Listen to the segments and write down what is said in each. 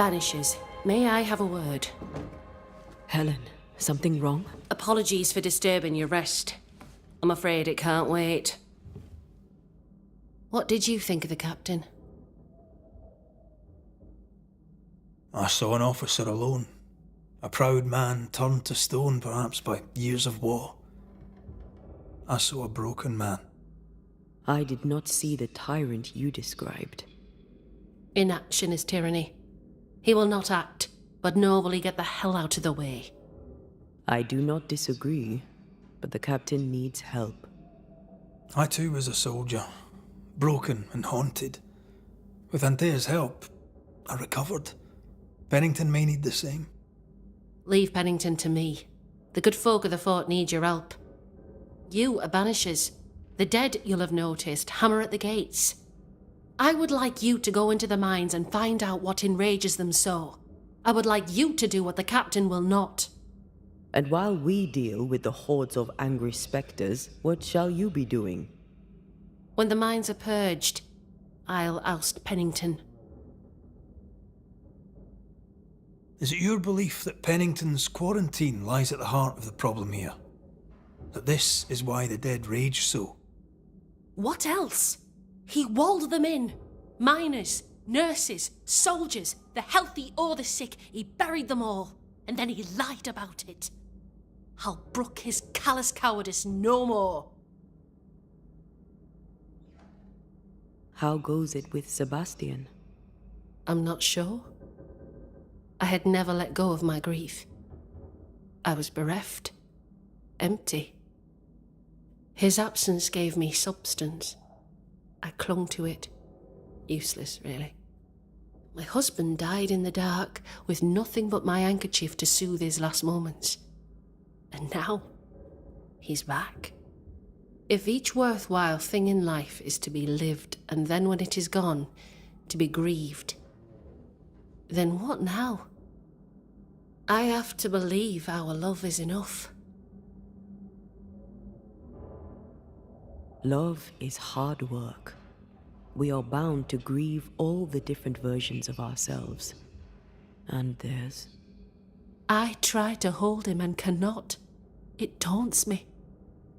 Banishers, may I have a word? Helen, something wrong? Apologies for disturbing your rest. I'm afraid it can't wait. What did you think of the captain? I saw an officer alone. A proud man turned to stone, perhaps by years of war. I saw a broken man. I did not see the tyrant you described. Inaction is tyranny. He will not act, but nor will he get the hell out of the way. I do not disagree, but the captain needs help. I too was a soldier, broken and haunted. With Antea's help, I recovered. Pennington may need the same. Leave Pennington to me. The good folk of the fort need your help. You are Banishers. The dead, you'll have noticed, hammer at the gates. I would like you to go into the mines and find out what enrages them so. I would like you to do what the captain will not. And while we deal with the hordes of angry spectres, what shall you be doing? When the mines are purged, I'll oust Pennington. Is it your belief that Pennington's quarantine lies at the heart of the problem here? That this is why the dead rage so? What else? He walled them in. Miners, nurses, soldiers, the healthy or the sick, he buried them all. And then he lied about it. I'll brook his callous cowardice no more. How goes it with Sebastian? I'm not sure. I had never let go of my grief. I was bereft, empty. His absence gave me substance. I clung to it. Useless, really. My husband died in the dark, with nothing but my handkerchief to soothe his last moments. And now, he's back. If each worthwhile thing in life is to be lived, and then when it is gone, to be grieved, then what now? I have to believe our love is enough. Love is hard work. We are bound to grieve all the different versions of ourselves. And theirs. I try to hold him and cannot. It taunts me.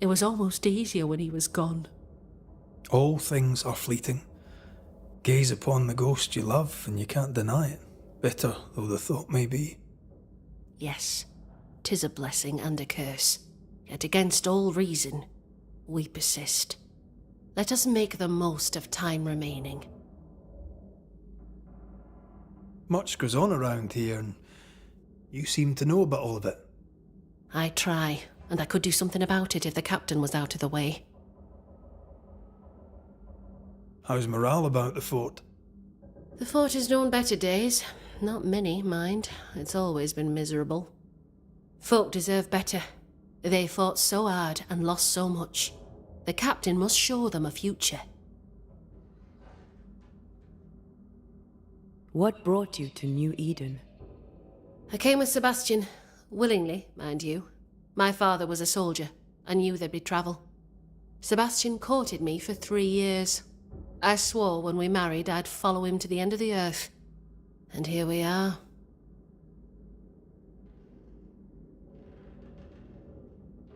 It was almost easier when he was gone. All things are fleeting. Gaze upon the ghost you love and you can't deny it, bitter though the thought may be. Yes, 'tis a blessing and a curse. Yet against all reason, we persist. Let us make the most of time remaining. Much goes on around here, and you seem to know about all of it. I try, and I could do something about it if the captain was out of the way. How's morale about the fort? The fort has known better days. Not many, mind. It's always been miserable. Folk deserve better. They fought so hard and lost so much. The captain must show them a future. What brought you to New Eden? I came with Sebastian. Willingly, mind you. My father was a soldier. I knew there'd be trouble. Sebastian courted me for 3 years. I swore when we married I'd follow him to the end of the earth. And here we are.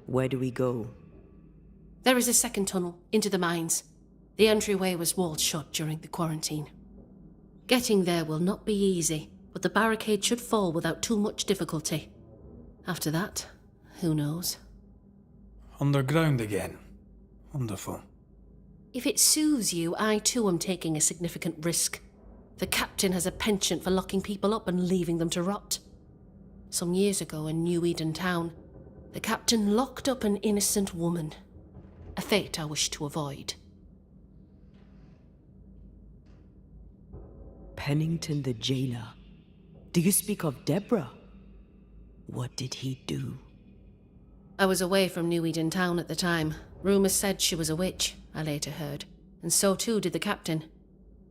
Where do we go? There is a second tunnel into the mines. The entryway was walled shut during the quarantine. Getting there will not be easy, but the barricade should fall without too much difficulty. After that, who knows? Underground again. Wonderful. If it soothes you, I too am taking a significant risk. The captain has a penchant for locking people up and leaving them to rot. Some years ago in New Eden town, the captain locked up an innocent woman. A fate I wish to avoid. Pennington the jailer. Do you speak of Deborah? What did he do? I was away from New Eden town at the time. Rumours said she was a witch, I later heard. And so too did the captain.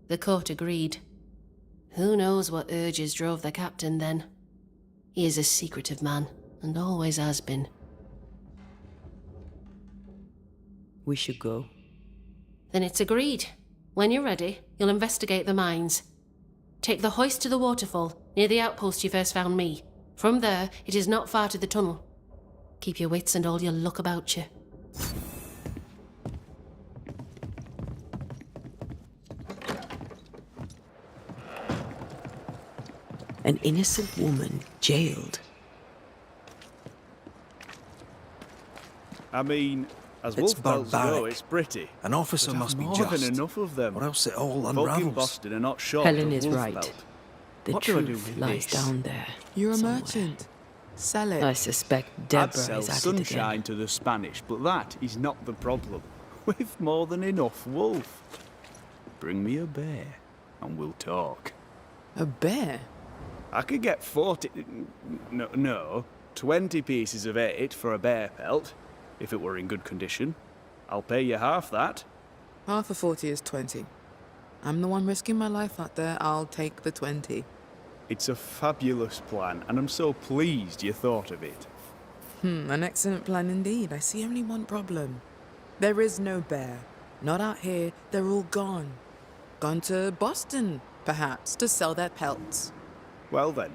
The court agreed. Who knows what urges drove the captain then? He is a secretive man, and always has been. We should go. Then it's agreed. When you're ready, you'll investigate the mines. Take the hoist to the waterfall, Near the outpost you first found me. From there, it is not far to the tunnel. Keep your wits and all your luck about you. An innocent woman jailed. I mean, as It's wolf belts go, barbaric. it's pretty. An officer But must be more just, than enough of them. or else it all Folk in unravels. Boston are not short Helen of is wolf right. belt. The What do I do truth with lies this? down there. You're a somewhere. merchant. Sell it. I suspect Deborah I'd sell is at it sunshine again. to the Spanish, but that is not the problem. We've more than enough wolf. Bring me a bear, and we'll talk. A bear? I could get 20 pieces of 8 for a bear pelt, if it were in good condition. I'll pay you half that. Half of 40 is 20. I'm the one risking my life out there. I'll take the 20. It's a fabulous plan, and I'm so pleased you thought of it. An excellent plan indeed. I see only one problem. There is no bear. Not out here. They're all gone. Gone to Boston, perhaps, to sell their pelts. Well then,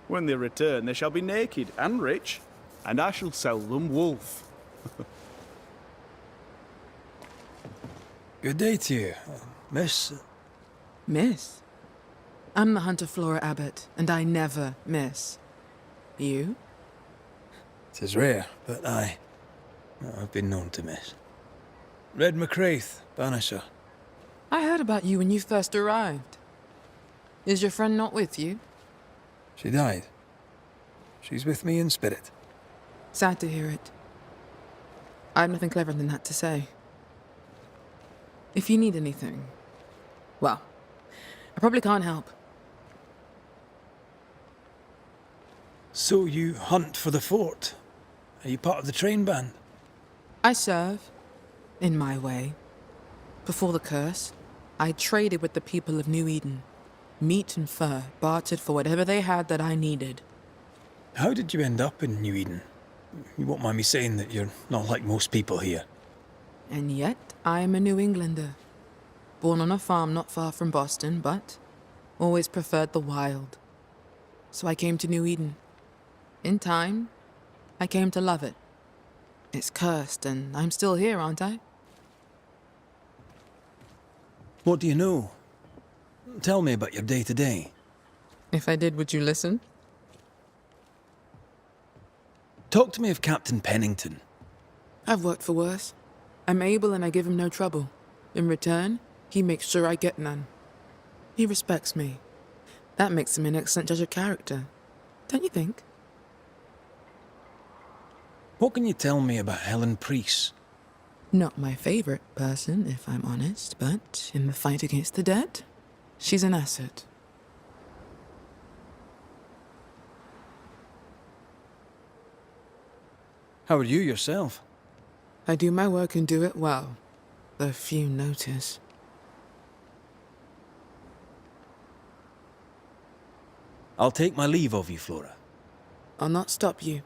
when they return, they shall be naked and rich, and I shall sell them wolf. Good day to you, miss. Miss? I'm the hunter Flora Abbott, and I never miss. You? 'Tis rare, but I've been known to miss. Red McCraith, Banisher. I heard about you when you first arrived. Is your friend not with you? She died. She's with me in spirit. Sad to hear it. I have nothing clever than that to say. If you need anything, well, I probably can't help. So you hunt for the fort? Are you part of the train band? I serve, in my way. Before the curse, I traded with the people of New Eden. Meat and fur, bartered for whatever they had that I needed. How did you end up in New Eden? You won't mind me saying that you're not like most people here. And yet, I am a New Englander. Born on a farm not far from Boston, but always preferred the wild. So I came to New Eden. In time, I came to love it. It's cursed, and I'm still here, aren't I? What do you know? Tell me about your day-to-day. If I did, would you listen? Talk to me of Captain Pennington. I've worked for worse. I'm able and I give him no trouble. In return, he makes sure I get none. He respects me. That makes him an excellent judge of character. Don't you think? What can you tell me about Helen Priest? Not my favorite person, if I'm honest, but in the fight against the dead, she's an asset. How are you yourself? I do my work and do it well, though few notice. I'll take my leave of you, Flora. I'll not stop you.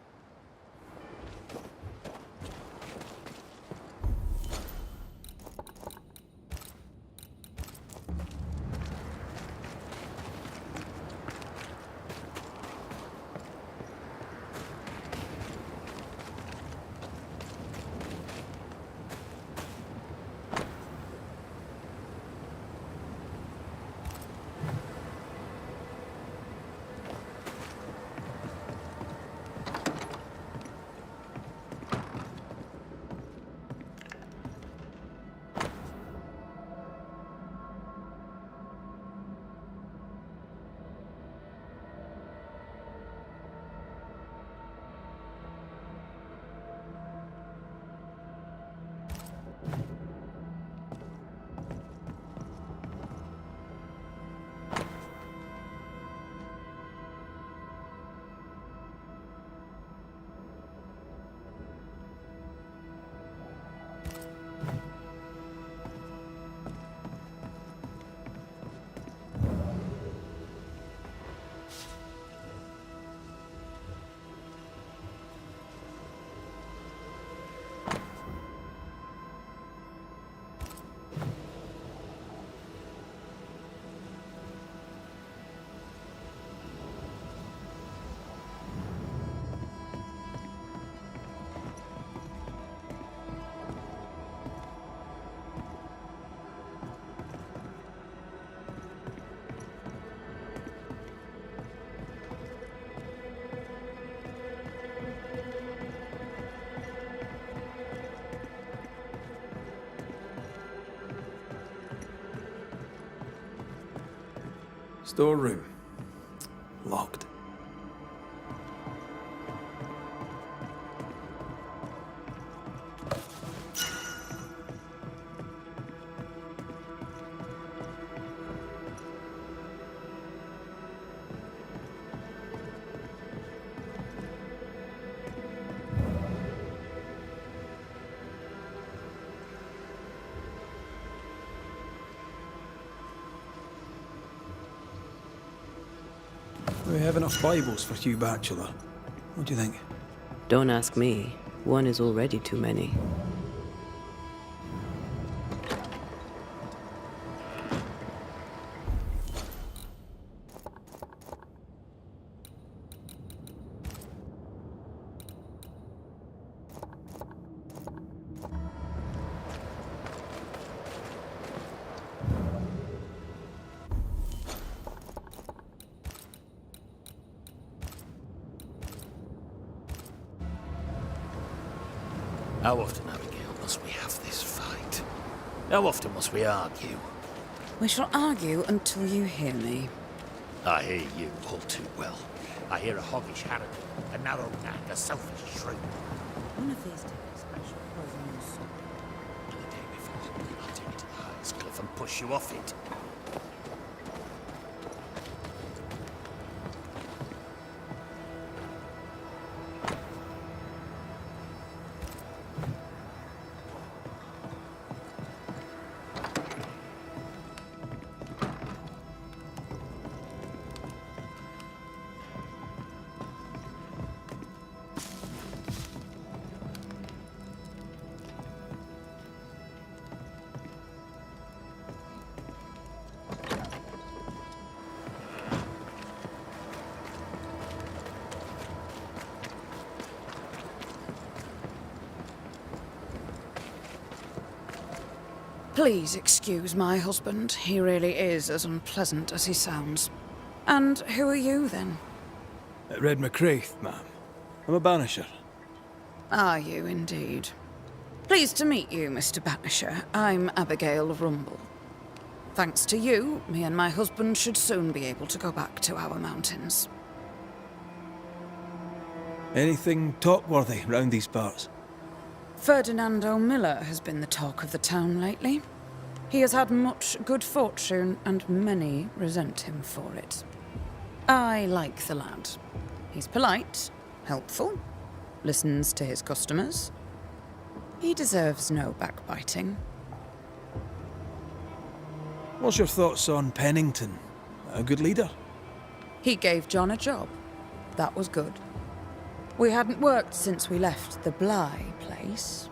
Storeroom. Locked. We have enough Bibles for Hugh Bachelor. What do you think? Don't ask me. One is already too many. How often, Abigail, must we have this fight? How often must we argue? We shall argue until you hear me. I hear you all too well. I hear a hoggish harridan, a narrow nag, a selfish shrew. One of these days, I shall poison your soul. And the day before, I'll take you to the highest cliff and push you off it. Please excuse my husband. He really is as unpleasant as he sounds. And who are you, then? Red McCraith, ma'am. I'm a banisher. Are you, indeed? Pleased to meet you, Mr. Banisher. I'm Abigail of Rumble. Thanks to you, me and my husband should soon be able to go back to our mountains. Anything talk-worthy round these parts? Ferdinando Miller has been the talk of the town lately. He has had much good fortune, and many resent him for it. I like the lad. He's polite, helpful, listens to his customers. He deserves no backbiting. What's your thoughts on Pennington? A good leader? He gave John a job. That was good. We hadn't worked since we left the Bly place.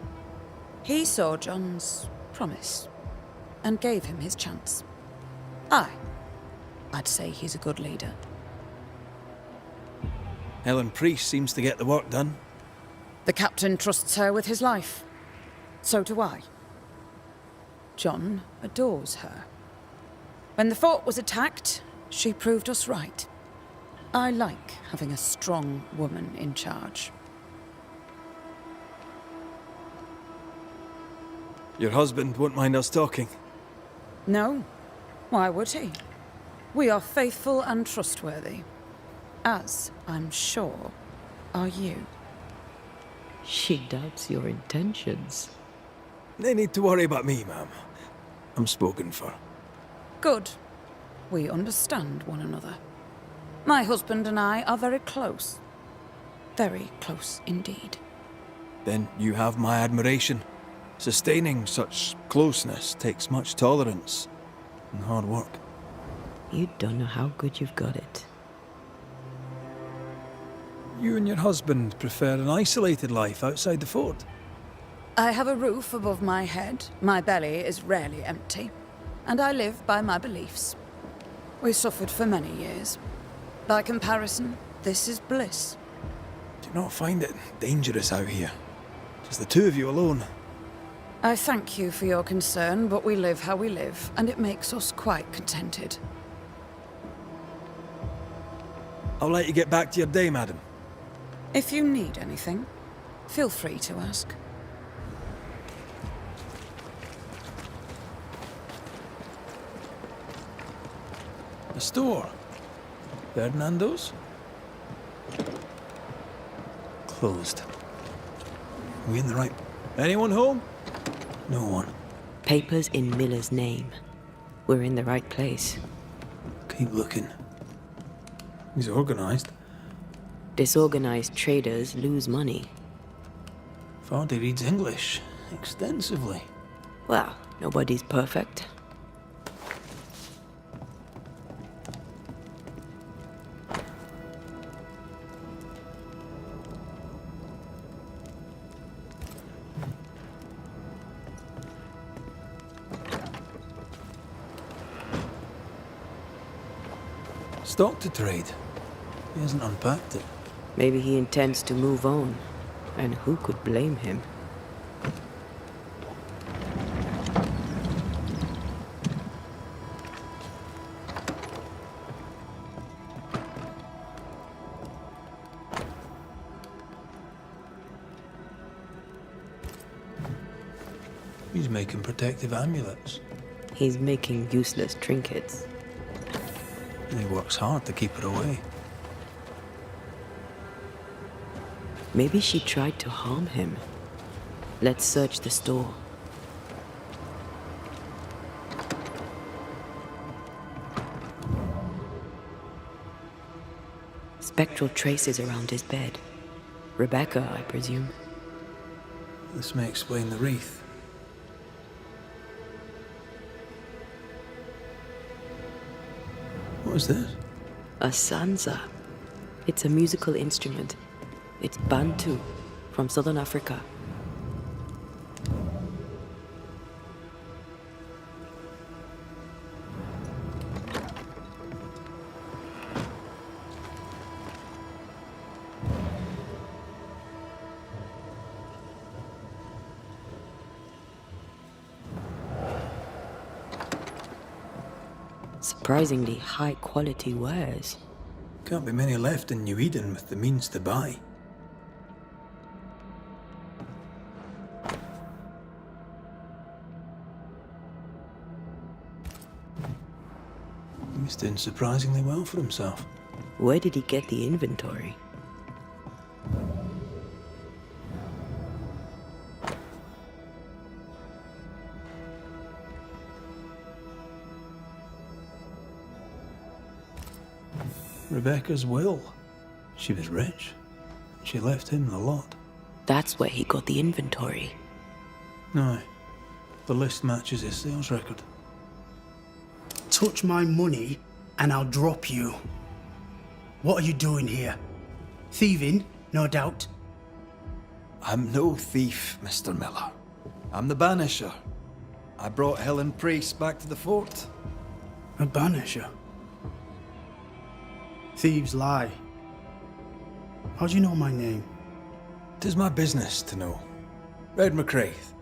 He saw John's promise and gave him his chance. I'd say he's a good leader. Helen Priest seems to get the work done. The captain trusts her with his life. So do I. John adores her. When the fort was attacked, she proved us right. I like having a strong woman in charge. Your husband won't mind us talking. No, why would he? We are faithful and trustworthy. As, I'm sure, are you. She doubts your intentions. No need to worry about me, ma'am. I'm spoken for. Good. We understand one another. My husband and I are very close. Very close indeed. Then you have my admiration. Sustaining such closeness takes much tolerance and hard work. You don't know how good you've got it. You and your husband prefer an isolated life outside the fort. I have a roof above my head, my belly is rarely empty, and I live by my beliefs. We suffered for many years. By comparison, this is bliss. Do you not find it dangerous out here? Just the two of you alone. I thank you for your concern, but we live how we live, and it makes us quite contented. I'll let you get back to your day, madam. If you need anything, feel free to ask. I store? Ferdinando's? Closed. We in the right... Anyone home? No one. Papers in Miller's name. We're in the right place. Keep looking. He's organized. Disorganized traders lose money. Vardy reads English extensively. Well, nobody's perfect. Stock to trade. He hasn't unpacked it. Maybe he intends to move on. And who could blame him? He's making protective amulets. He's making useless trinkets. And he works hard to keep her away. Maybe she tried to harm him. Let's search the store. Spectral traces around his bed. Rebecca, I presume. This may explain the wreath. What is this? A sansa. It's a musical instrument. It's Bantu, from southern Africa. Surprisingly high-quality wares. Can't be many left in New Eden with the means to buy. He's doing surprisingly well for himself. Where did he get the inventory? Rebecca's will. She was rich. She left him the lot. That's where he got the inventory. No. The list matches his sales record. Touch my money and I'll drop you. What are you doing here? Thieving, no doubt. I'm no thief, Mr. Miller. I'm the Banisher. I brought Helen Priest back to the fort. A banisher. Thieves lie. How do you know my name? 'Tis my business to know. Red McCraith.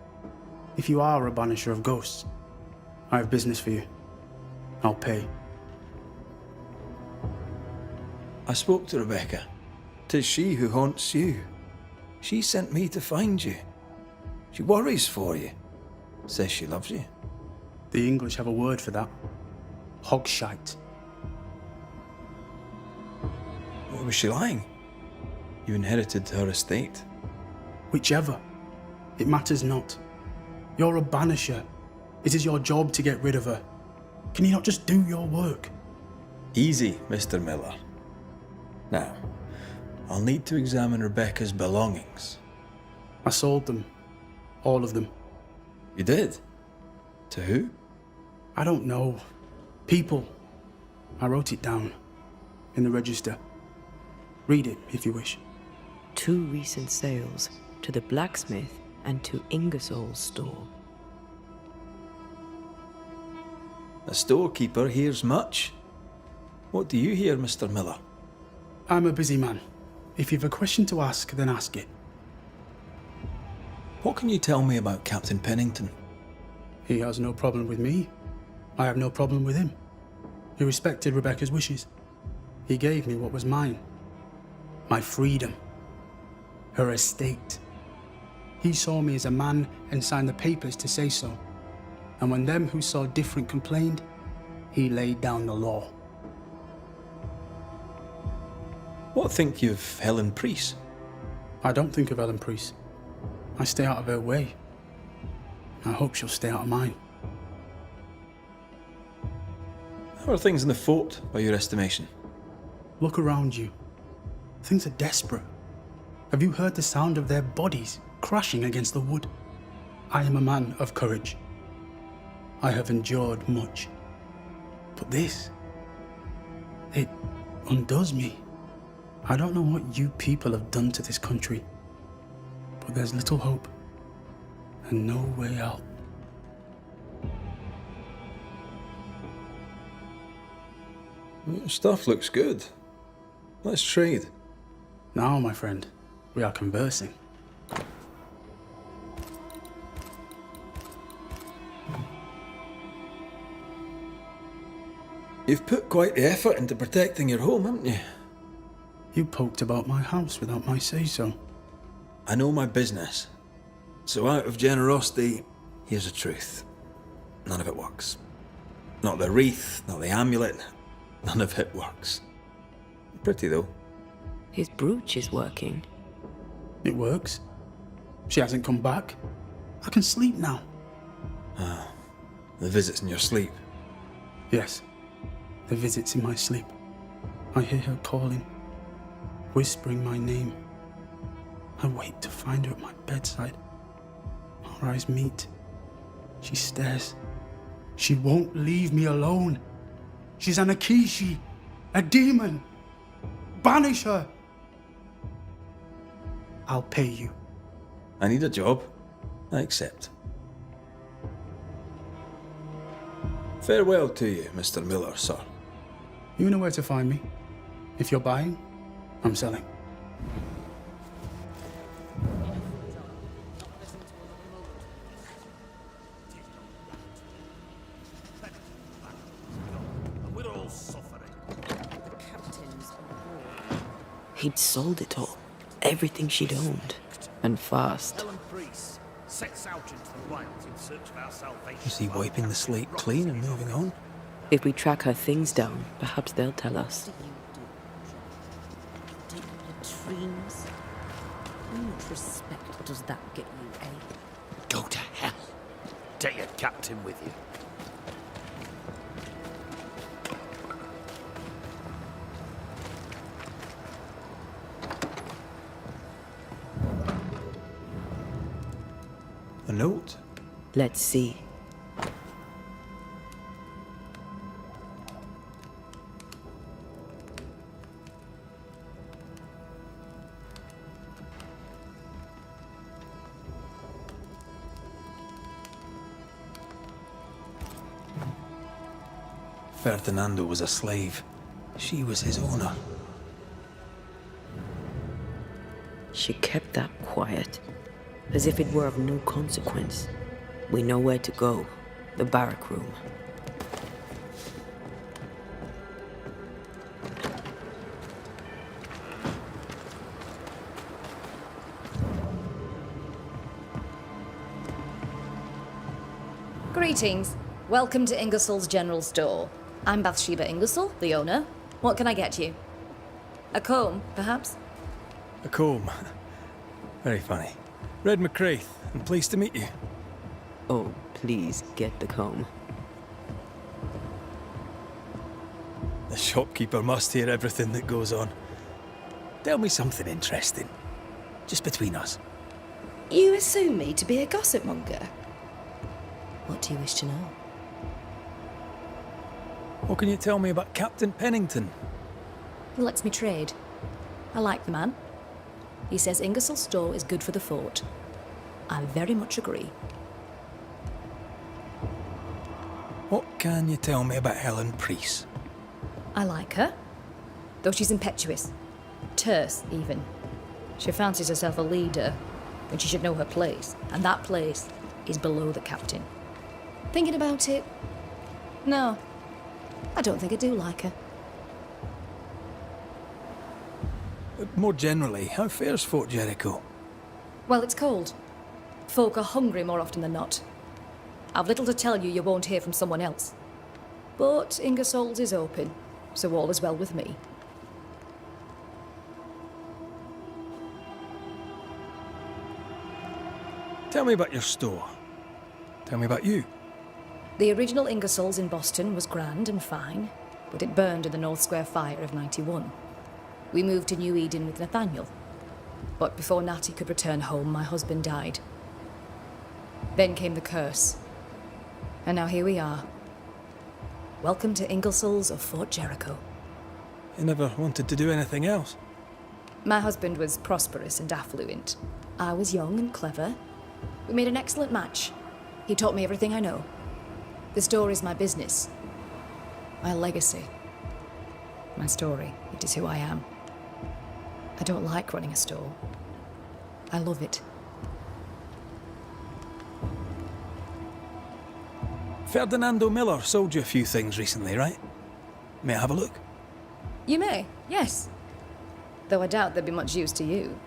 If you are a banisher of ghosts, I have business for you. I'll pay. I spoke to Rebecca. 'Tis she who haunts you. She sent me to find you. She worries for you. Says she loves you. The English have a word for that. Hogshite. Or was she lying? You inherited her estate. Whichever. It matters not. You're a banisher. It is your job to get rid of her. Can you not just do your work? Easy, Mr. Miller. Now, I'll need to examine Rebecca's belongings. I sold them. All of them. You did? To who? I don't know. People. I wrote it down. In the register. Read it, if you wish. 2 recent sales to the blacksmith and to Ingersoll's store. A storekeeper hears much. What do you hear, Mr. Miller? I'm a busy man. If you've a question to ask, then ask it. What can you tell me about Captain Pennington? He has no problem with me. I have no problem with him. He respected Rebecca's wishes. He gave me what was mine. My freedom. Her estate. He saw me as a man and signed the papers to say so. And when them who saw different complained, he laid down the law. What think you of Helen Priest? I don't think of Ellen Priest. I stay out of her way. I hope she'll stay out of mine. How are things in the fort, by your estimation? Look around you. Things are desperate. Have you heard the sound of their bodies crashing against the wood? I am a man of courage. I have endured much. But this, it undoes me. I don't know what you people have done to this country, but there's little hope and no way out. Your stuff looks good. Let's trade. Now, my friend, we are conversing. You've put quite the effort into protecting your home, haven't you? You poked about my house without my say-so. I know my business. So out of generosity, here's the truth. None of it works. Not the wreath, not the amulet, none of it works. Pretty though. His brooch is working. It works. She hasn't come back. I can sleep now. The visits in your sleep. Yes, the visits in my sleep. I hear her calling, whispering my name. I wait to find her at my bedside. Our eyes meet. She stares. She won't leave me alone. She's an Akishi, a demon. Banish her. I'll pay you. I need a job. I accept. Farewell to you, Mr. Miller, sir. You know where to find me. If you're buying, I'm selling. We're all suffering. He'd sold it all. Everything she'd owned. And fast. Helen Priest sets out into the wilds in search of our salvation. Is he wiping the slate clean and moving on? If we track her things down, perhaps they'll tell us. Deep latrines. How much respect does that get you, eh? Go to hell. Take your captain with you. A note? Let's see. Ferdinando was a slave. She was his owner. She kept that quiet, as if it were of no consequence. We know where to go. The barrack room. Greetings. Welcome to Ingersoll's General Store. I'm Bathsheba Ingersoll, the owner. What can I get you? A comb, perhaps? A comb. Very funny. Red McCraith, and pleased to meet you. Oh, please get the comb. The shopkeeper must hear everything that goes on. Tell me something interesting. Just between us. You assume me to be a gossip monger. What do you wish to know? What can you tell me about Captain Pennington? He lets me trade. I like the man. He says Ingersoll Store is good for the fort. I very much agree. What can you tell me about Helen Priest? I like her, though she's impetuous. Terse, even. She fancies herself a leader, when she should know her place, and that place is below the captain. Thinking about it, no, I don't think I do like her. More generally, how fares Fort Jericho? Well, it's cold. Folk are hungry more often than not. I've little to tell you won't hear from someone else. But Ingersoll's is open, so all is well with me. Tell me about your store. Tell me about you. The original Ingersoll's in Boston was grand and fine, but it burned in the North Square fire of '91. We moved to New Eden with Nathaniel. But before Natty could return home, my husband died. Then came the curse. And now here we are. Welcome to Ingersoll's of Fort Jericho. You never wanted to do anything else. My husband was prosperous and affluent. I was young and clever. We made an excellent match. He taught me everything I know. The store is my business. My legacy. My story. It is who I am. I don't like running a store. I love it. Ferdinando Miller sold you a few things recently, right? May I have a look? You may, yes. Though I doubt they'd be much use to you.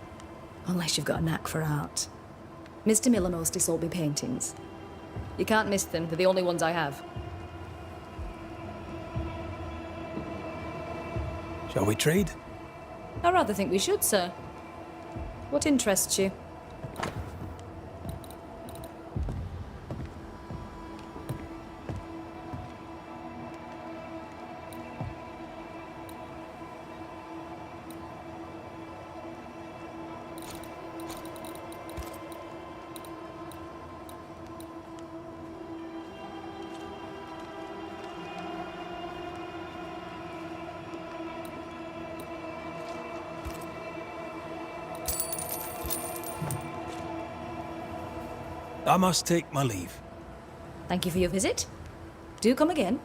Unless you've got a knack for art. Mr. Miller mostly sold me paintings. You can't miss them, they're the only ones I have. Shall we trade? I rather think we should, sir. What interests you? I must take my leave. Thank you for your visit. Do come again.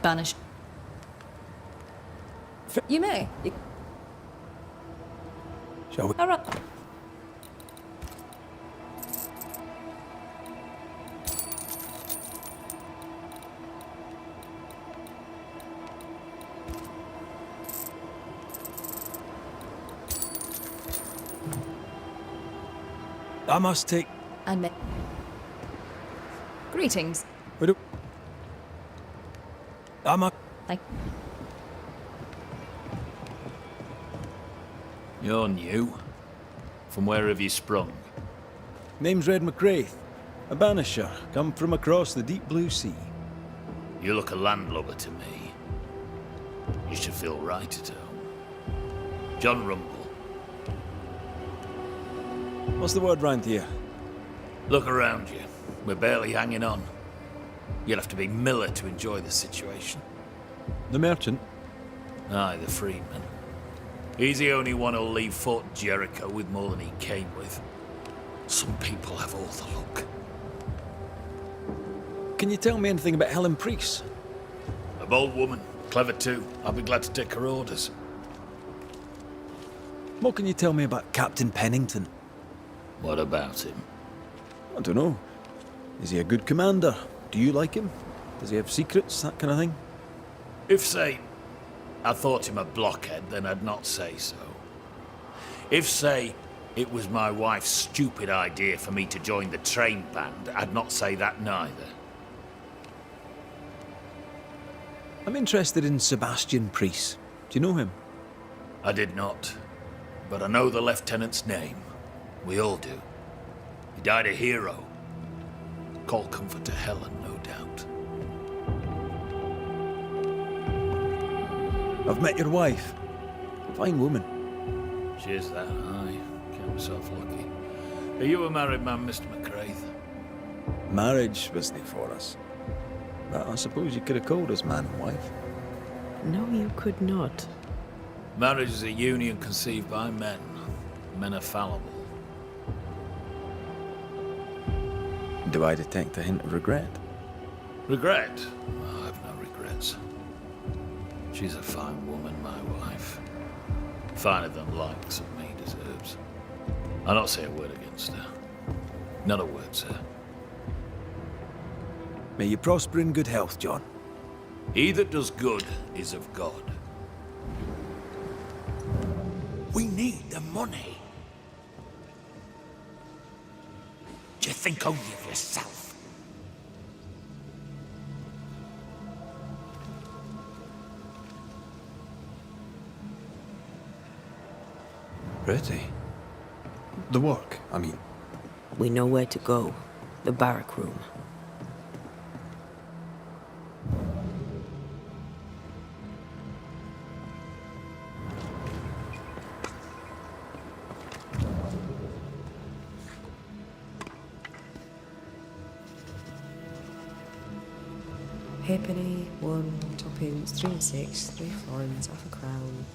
Banished. You may. Shall we? All right. I must take... And may. Greetings. Wait up. I must... Thank. You're new. From where have you sprung? Name's Red McCraith, a banisher, come from across the deep blue sea. You look a landlubber to me. You should feel right at home. John Rumble. What's the word round here? Look around you. We're barely hanging on. You'll have to be Miller to enjoy the situation. The merchant? Aye, the freedman. He's the only one who'll leave Fort Jericho with more than he came with. Some people have all the luck. Can you tell me anything about Helen Priest? A bold woman, clever too. I'll be glad to take her orders. What can you tell me about Captain Pennington? What about him? I don't know. Is he a good commander? Do you like him? Does he have secrets, that kind of thing? If, say, I thought him a blockhead, then I'd not say so. If, say, it was my wife's stupid idea for me to join the train band, I'd not say that neither. I'm interested in Sebastian Priest. Do you know him? I did not, but I know the lieutenant's name. We all do. He died a hero. Call comfort to Helen, no doubt. I've met your wife. Fine woman. She is that high. Count myself lucky. Are you a married man, Mr. McCraith? Marriage wasn't for us. But I suppose you could have called us man and wife. No, you could not. Marriage is a union conceived by men. Men are fallible. Do I detect a hint of regret? Regret? Oh, I've no regrets. She's a fine woman, my wife. Finer than likes of me deserves. I'll not say a word against her. Not a word, sir. May you prosper in good health, John. He that does good is of God. We need the money. Do you think only of yourself? Pretty. The work, I mean. We know where to go. The barrack room. Halfpenny, 1, toppings, 3 and 6, 3 florins, half a crown.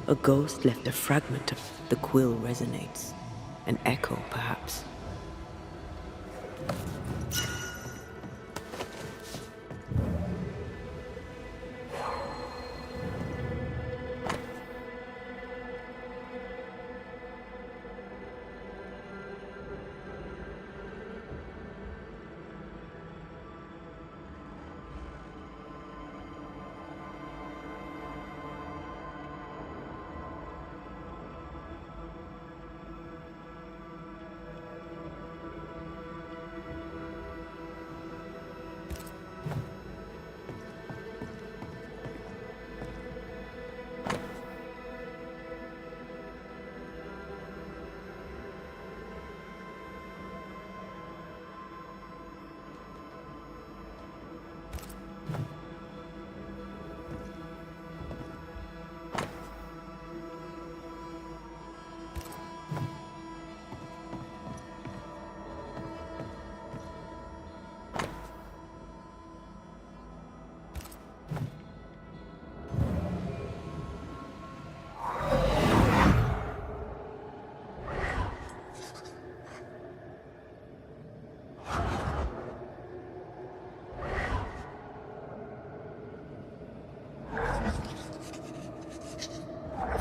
A ghost left a fragment of the quill resonates. An echo, perhaps.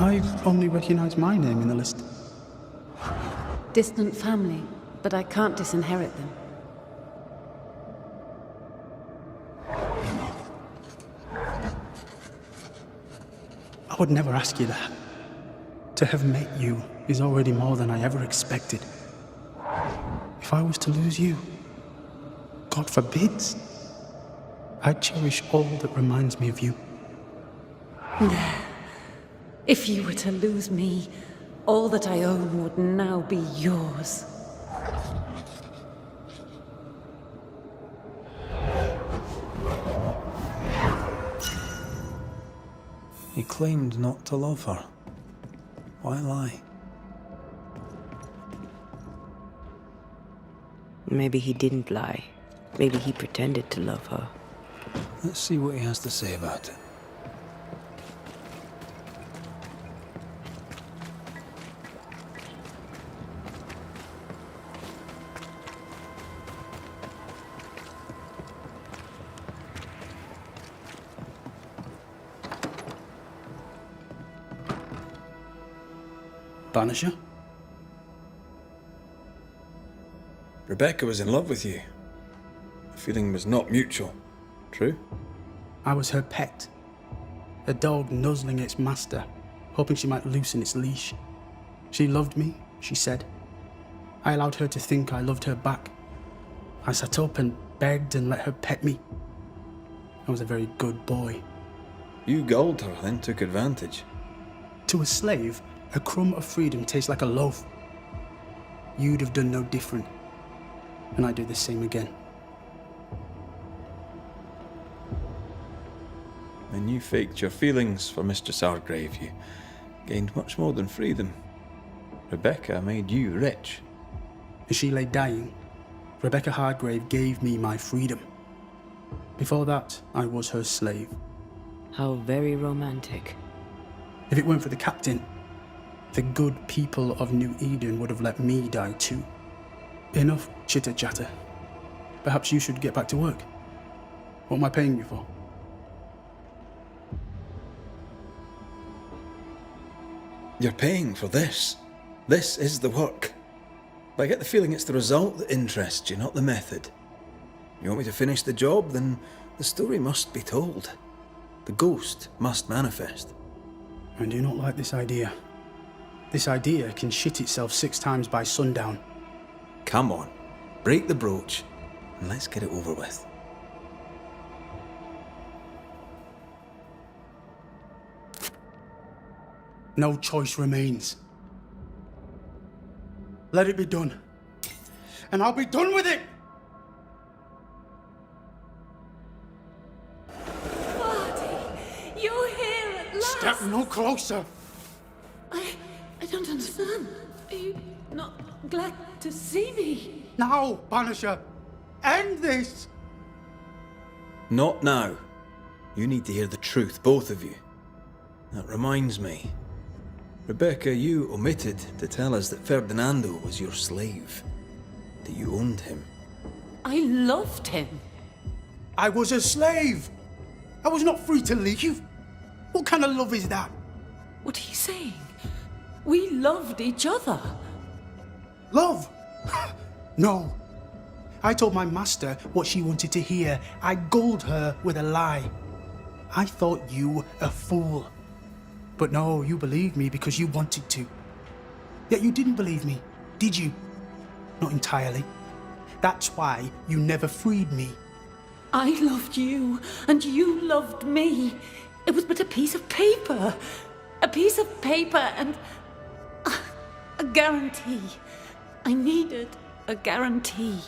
I only recognize my name in the list. Distant family, but I can't disinherit them. I would never ask you that. To have met you is already more than I ever expected. If I was to lose you, God forbids, I'd cherish all that reminds me of you. If you were to lose me, all that I own would now be yours. He claimed not to love her. Why lie? Maybe he didn't lie. Maybe he pretended to love her. Let's see what he has to say about it. Banisher? Rebecca was in love with you. The feeling was not mutual. True? I was her pet. A dog nuzzling its master, hoping she might loosen its leash. She loved me, she said. I allowed her to think I loved her back. I sat up and begged and let her pet me. I was a very good boy. You gulled her, then took advantage. To a slave, a crumb of freedom tastes like a loaf. You'd have done no different, and I'd do the same again. When you faked your feelings for Mistress Argrave, you gained much more than freedom. Rebecca made you rich. As she lay dying, Rebecca Hardgrave gave me my freedom. Before that, I was her slave. How very romantic. If it weren't for the captain, the good people of New Eden would have let me die too. Enough chitter-chatter. Perhaps you should get back to work. What am I paying you for? You're paying for this. This is the work. But I get the feeling it's the result that interests you, not the method. You want me to finish the job, then the story must be told. The ghost must manifest. I do not like this idea. This idea can shit itself 6 times by sundown. Come on, break the brooch, and let's get it over with. No choice remains. Let it be done. And I'll be done with it! Marty, you're here at last! Step no closer! I don't understand. Are you not glad to see me? Now, Banisher! End this! Not now. You need to hear the truth, both of you. That reminds me. Rebecca, you omitted to tell us that Ferdinando was your slave. That you owned him. I loved him. I was a slave! I was not free to leave! What kind of love is that? What are you saying? We loved each other. Love? No. I told my master what she wanted to hear. I gulled her with a lie. I thought you a fool. But no, you believed me because you wanted to. Yet you didn't believe me, did you? Not entirely. That's why you never freed me. I loved you, and you loved me. It was but a piece of paper. A piece of paper and a guarantee. I needed a guarantee.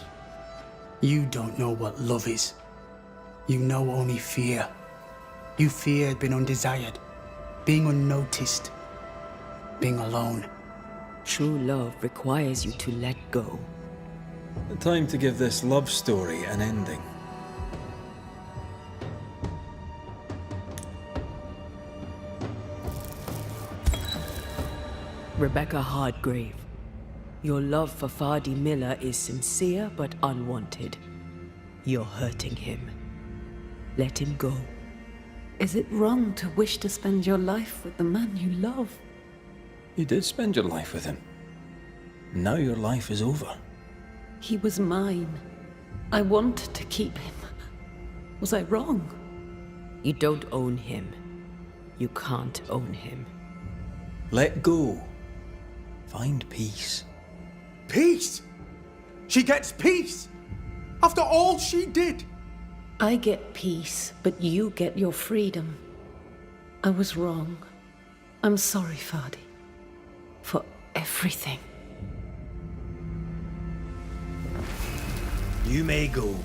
You don't know what love is. You know only fear. You feared being undesired, being unnoticed, being alone. True love requires you to let go. Time to give this love story an ending. Rebecca Hardgrave, your love for Fardy Miller is sincere but unwanted. You're hurting him. Let him go. Is it wrong to wish to spend your life with the man you love? You did spend your life with him. Now your life is over. He was mine. I wanted to keep him. Was I wrong? You don't own him. You can't own him. Let go. Find peace. Peace? She gets peace? After all she did? I get peace, but you get your freedom. I was wrong. I'm sorry, Fardy. For everything. You may go.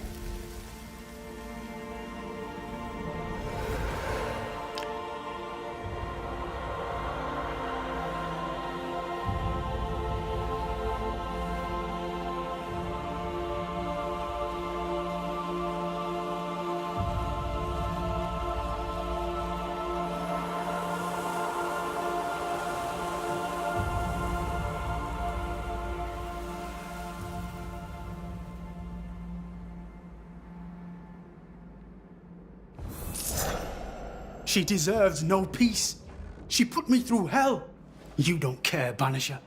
She deserves no peace. She put me through hell. You don't care, Banisher.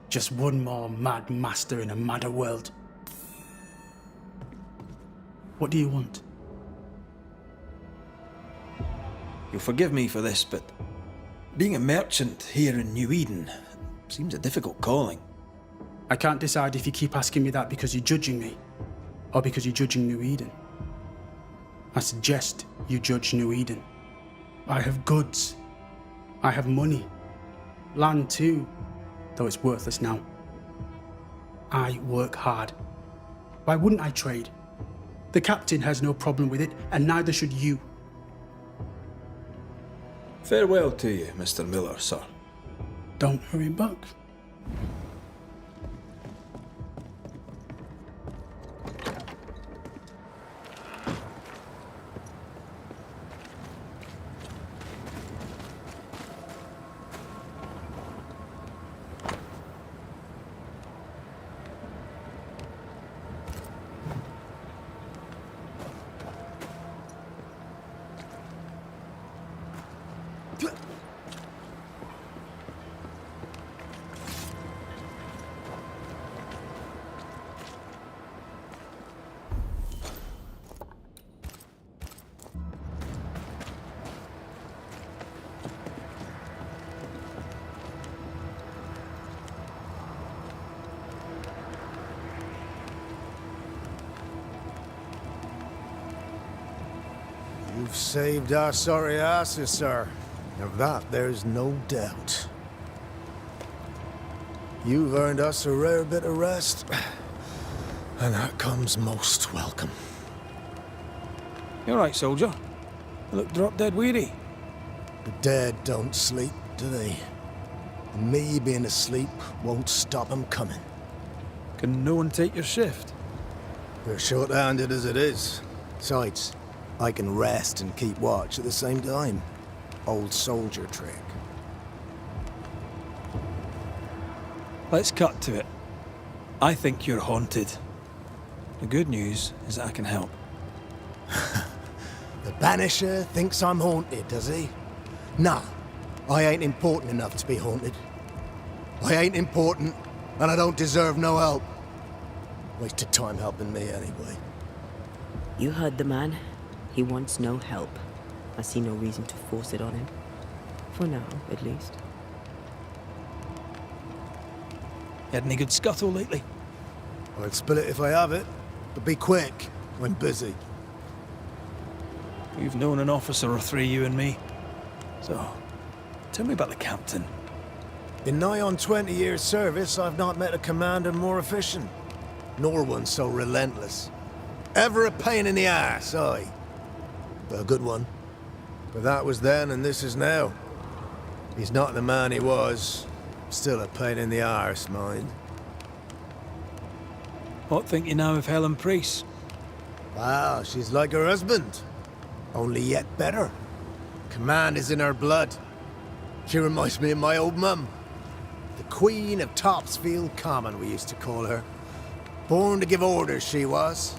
Just one more mad master in a madder world. What do you want? You'll forgive me for this, but being a merchant here in New Eden seems a difficult calling. I can't decide if you keep asking me that because you're judging me, or because you're judging New Eden. I suggest you judge New Eden. I have goods. I have money. Land too, though it's worthless now. I work hard. Why wouldn't I trade? The captain has no problem with it, and neither should you. Farewell to you, Mr. Miller, sir. Don't hurry back. You've saved our sorry asses, sir. Of that, there's no doubt. You've earned us a rare bit of rest, and that comes most welcome. You alright, soldier? You look drop dead weary. The dead don't sleep, do they? And me being asleep won't stop 'em coming. Can no one take your shift? We're short-handed as it is. Besides, I can rest and keep watch at the same time. Old soldier trick. Let's cut to it. I think you're haunted. The good news is that I can help. The Banisher thinks I'm haunted, does he? Nah, I ain't important enough to be haunted. I ain't important, and I don't deserve no help. Wasted time helping me anyway. You heard the man. He wants no help. I see no reason to force it on him. For now, at least. Had any good scuttle lately? I'd spill it if I have it, but be quick. I'm busy. We've known an officer or three, you and me. So, tell me about the captain. In nigh on 20 years' service, I've not met a commander more efficient, nor one so relentless. Ever a pain in the ass, aye. But a good one. But that was then and this is now. He's not the man he was. Still a pain in the arse, mind. What think you now of Helen Priest? Wow, she's like her husband. Only yet better. Command is in her blood. She reminds me of my old mum. The Queen of Topsfield Common, we used to call her. Born to give orders, she was.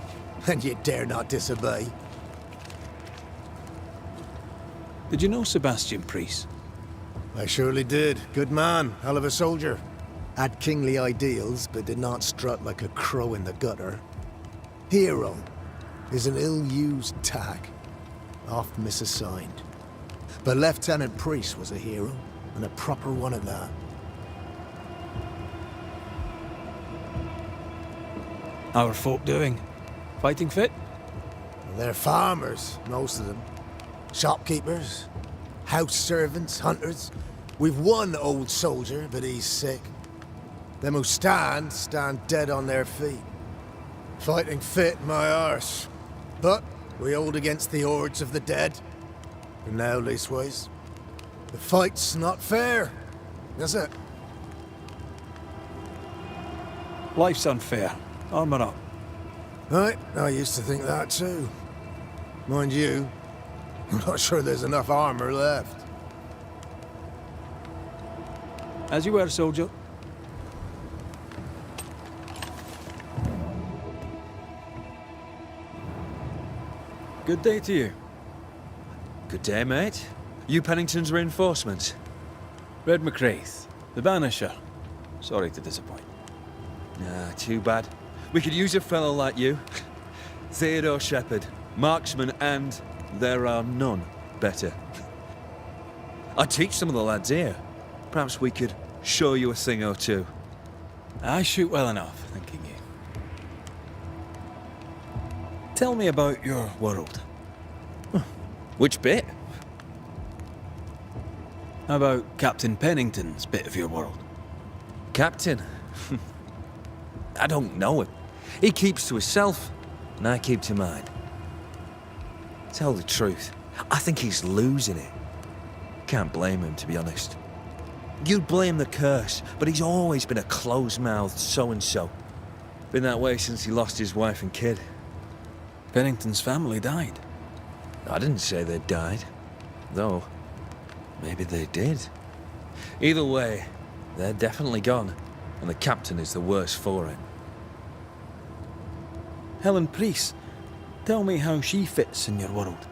And you dare not disobey. Did you know Sebastian Priest? I surely did. Good man, hell of a soldier. Had kingly ideals, but did not strut like a crow in the gutter. Hero is an ill-used tag, oft misassigned. But Lieutenant Priest was a hero, and a proper one at that. How are folk doing? Fighting fit? They're farmers, most of them. Shopkeepers, house servants, hunters. We've one old soldier, but he's sick. Them who stand dead on their feet. Fighting fit, my arse. But we hold against the hordes of the dead. For now, leastways. The fight's not fair. That's it. Life's unfair. Armour up. Right, I used to think that too. Mind you, I'm not sure there's enough armor left. As you were, soldier. Good day to you. Good day, mate. You Pennington's reinforcements? Red McCraith, the Banisher. Sorry to disappoint. Nah, too bad. We could use a fellow like you. Theodore Shepherd, marksman, and there are none better. I teach some of the lads here. Perhaps we could show you a thing or two. I shoot well enough, thanking you. Tell me about your world. Which bit? How about Captain Pennington's bit of your world? Captain? I don't know him. He keeps to himself, and I keep to mine. Tell the truth, I think he's losing it. Can't blame him, to be honest. You'd blame the curse, but he's always been a close-mouthed so-and-so. Been that way since he lost his wife and kid. Pennington's family died. I didn't say they died, though maybe they did. Either way, they're definitely gone, and the captain is the worse for it. Helen Priest, tell me how she fits in your world.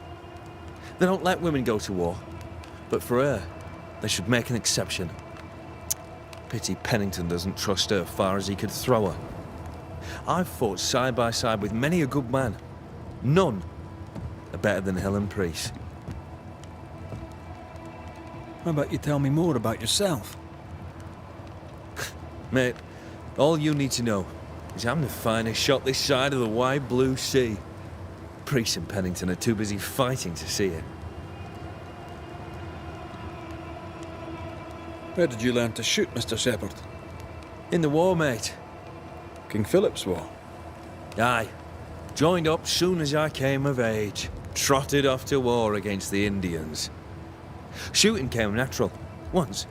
They don't let women go to war, but for her, they should make an exception. Pity Pennington doesn't trust her far as he could throw her. I've fought side by side with many a good man. None are better than Helen Priest. How about you tell me more about yourself? Mate, all you need to know is I'm the finest shot this side of the wide blue sea. Priest and Pennington are too busy fighting to see it. Where did you learn to shoot, Mr. Shepherd? In the war, mate. King Philip's War? Aye. Joined up soon as I came of age. Trotted off to war against the Indians. Shooting came natural. Once,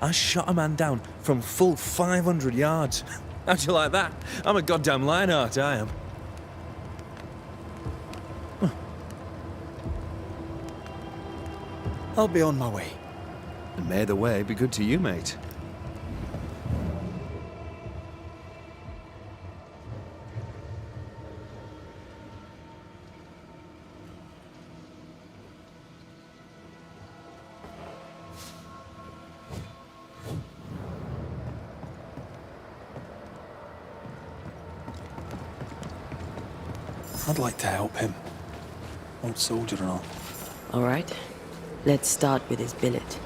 I shot a man down from full 500 yards. How'd you like that? I'm a goddamn Lionheart, I am. I'll be on my way. And may the way be good to you, mate. I'd like to help him. Old soldier and all. All right. Let's start with his billet.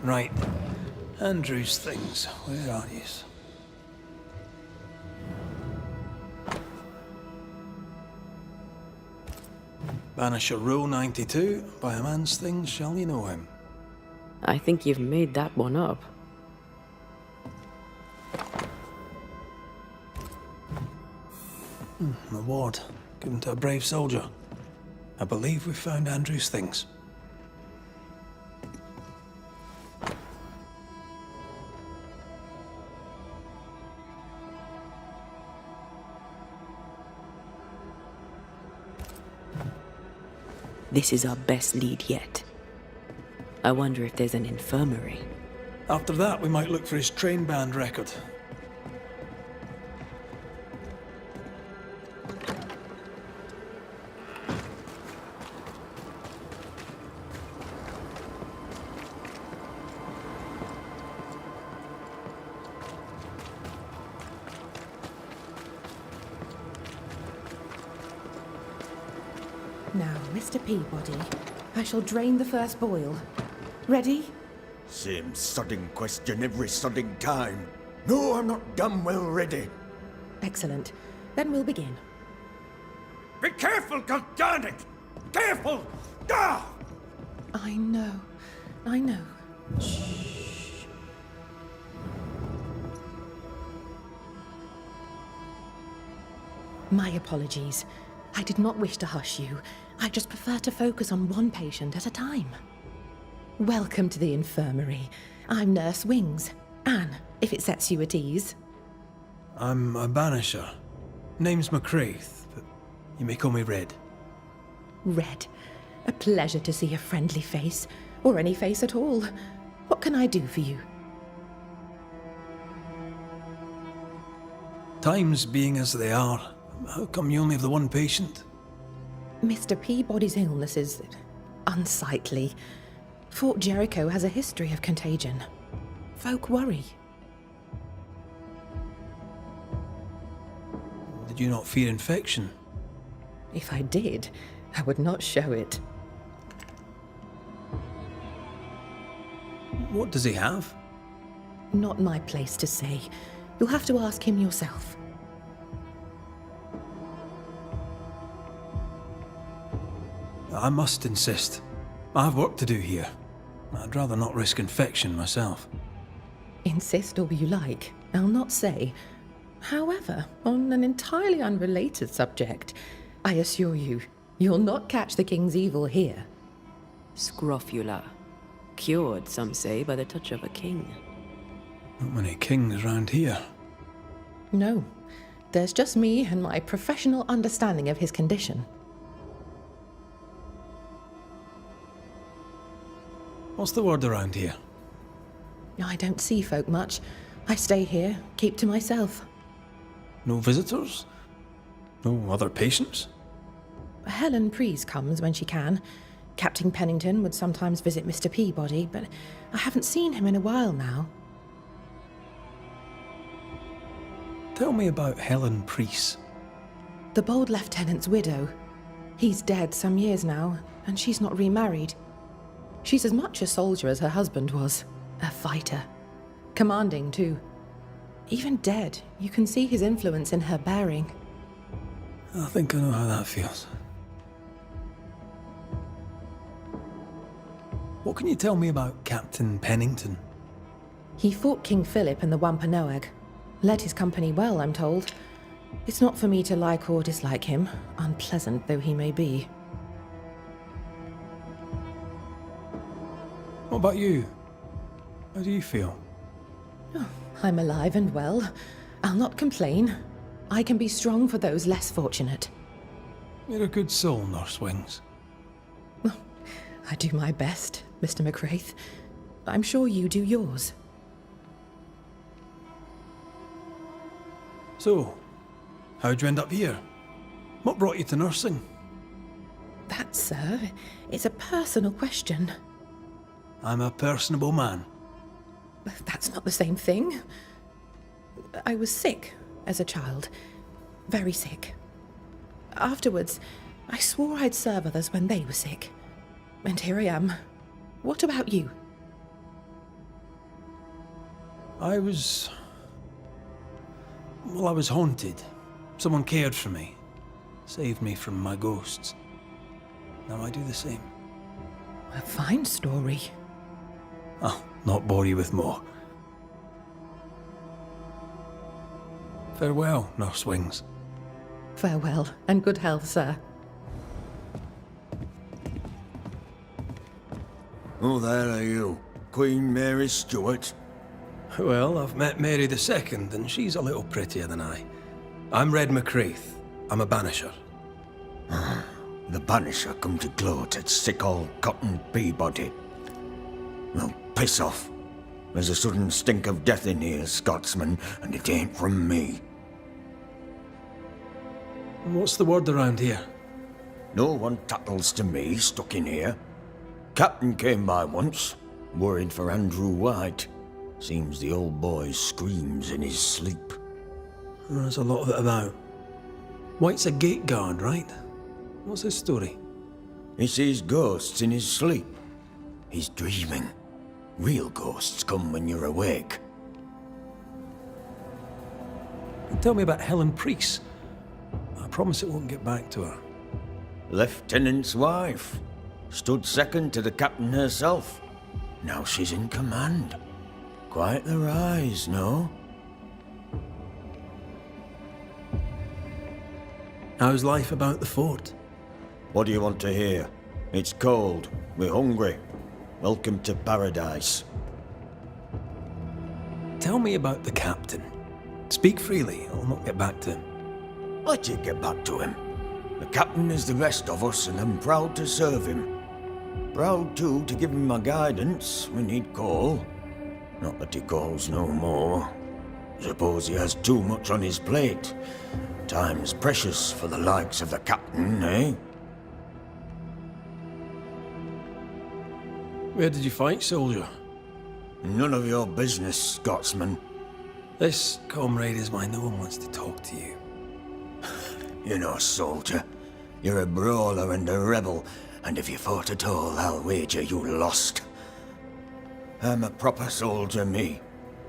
Right. Andrew's things. Where are yous? Banisher Rule 92. By a man's things shall you know him. I think you've made that one up. An award given to a brave soldier. I believe we found Andrew's things. This is our best lead yet. I wonder if there's an infirmary. After that, we might look for his train band record. Now, Mr. Peabody, I shall drain the first boil. Ready? Same sodding question every sodding time. No, I'm not damn well ready. Excellent. Then we'll begin. Be careful, goddarn it! Careful! Ah! I know. I know. My apologies. I did not wish to hush you. I just prefer to focus on one patient at a time. Welcome to the infirmary. I'm Nurse Wings. Anne, if it sets you at ease. I'm a banisher. Name's McCraith, but you may call me Red. Red. A pleasure to see a friendly face, or any face at all. What can I do for you? Times being as they are, how come you only have the one patient? Mr. Peabody's illness is unsightly. Fort Jericho has a history of contagion. Folk worry. Did you not fear infection? If I did, I would not show it. What does he have? Not my place to say. You'll have to ask him yourself. I must insist. I have work to do here. I'd rather not risk infection myself. Insist all you like. I'll not say. However, on an entirely unrelated subject, I assure you, you'll not catch the king's evil here. Scrofula. Cured, some say, by the touch of a king. Not many kings round here. No. There's just me and my professional understanding of his condition. What's the word around here? I don't see folk much. I stay here, keep to myself. No visitors? No other patients? Helen Preece comes when she can. Captain Pennington would sometimes visit Mr. Peabody, but I haven't seen him in a while now. Tell me about Helen Preece. The bold lieutenant's widow. He's dead some years now, and she's not remarried. She's as much a soldier as her husband was. A fighter. Commanding, too. Even dead, you can see his influence in her bearing. I think I know how that feels. What can you tell me about Captain Pennington? He fought King Philip and the Wampanoag. Led his company well, I'm told. It's not for me to like or dislike him, unpleasant though he may be. What about you? How do you feel? I'm alive and well. I'll not complain. I can be strong for those less fortunate. You're a good soul, Nurse Wings. I do my best, Mr. McCraith. I'm sure you do yours. So, how'd you end up here? What brought you to nursing? That, sir, is a personal question. I'm a personable man. That's not the same thing. I was sick as a child. Very sick. Afterwards, I swore I'd serve others when they were sick. And here I am. What about you? I was haunted. Someone cared for me. Saved me from my ghosts. Now I do the same. A fine story. I'll not bore you with more. Farewell, Nurse Wings. Farewell, and good health, sir. Who the hell are you? Queen Mary Stuart? Well, I've met Mary II, and she's a little prettier than I. I'm Red McCraith. I'm a Banisher. The Banisher come to gloat at sick old Cotton Peabody. Well, piss off. There's a sudden stink of death in here, Scotsman, and it ain't from me. What's the word around here? No one tattles to me stuck in here. Captain came by once, worried for Andrew White. Seems the old boy screams in his sleep. There's a lot of it about. White's a gate guard, right? What's his story? He sees ghosts in his sleep. He's dreaming. Real ghosts come when you're awake. Tell me about Helen Priest. I promise it won't get back to her. Lieutenant's wife. Stood second to the captain herself. Now she's in command. Quite the rise, no? How's life about the fort? What do you want to hear? It's cold. We're hungry. Welcome to paradise. Tell me about the captain. Speak freely, I'll not get back to him. Let you get back to him. The captain is the rest of us, and I'm proud to serve him. Proud, too, to give him my guidance when he'd call. Not that he calls no more. Suppose he has too much on his plate. Time's precious for the likes of the captain, eh? Where did you fight, soldier? None of your business, Scotsman. This, comrade, is why no one wants to talk to you. You're no soldier. You're a brawler and a rebel, and if you fought at all, I'll wager you lost. I'm a proper soldier, me.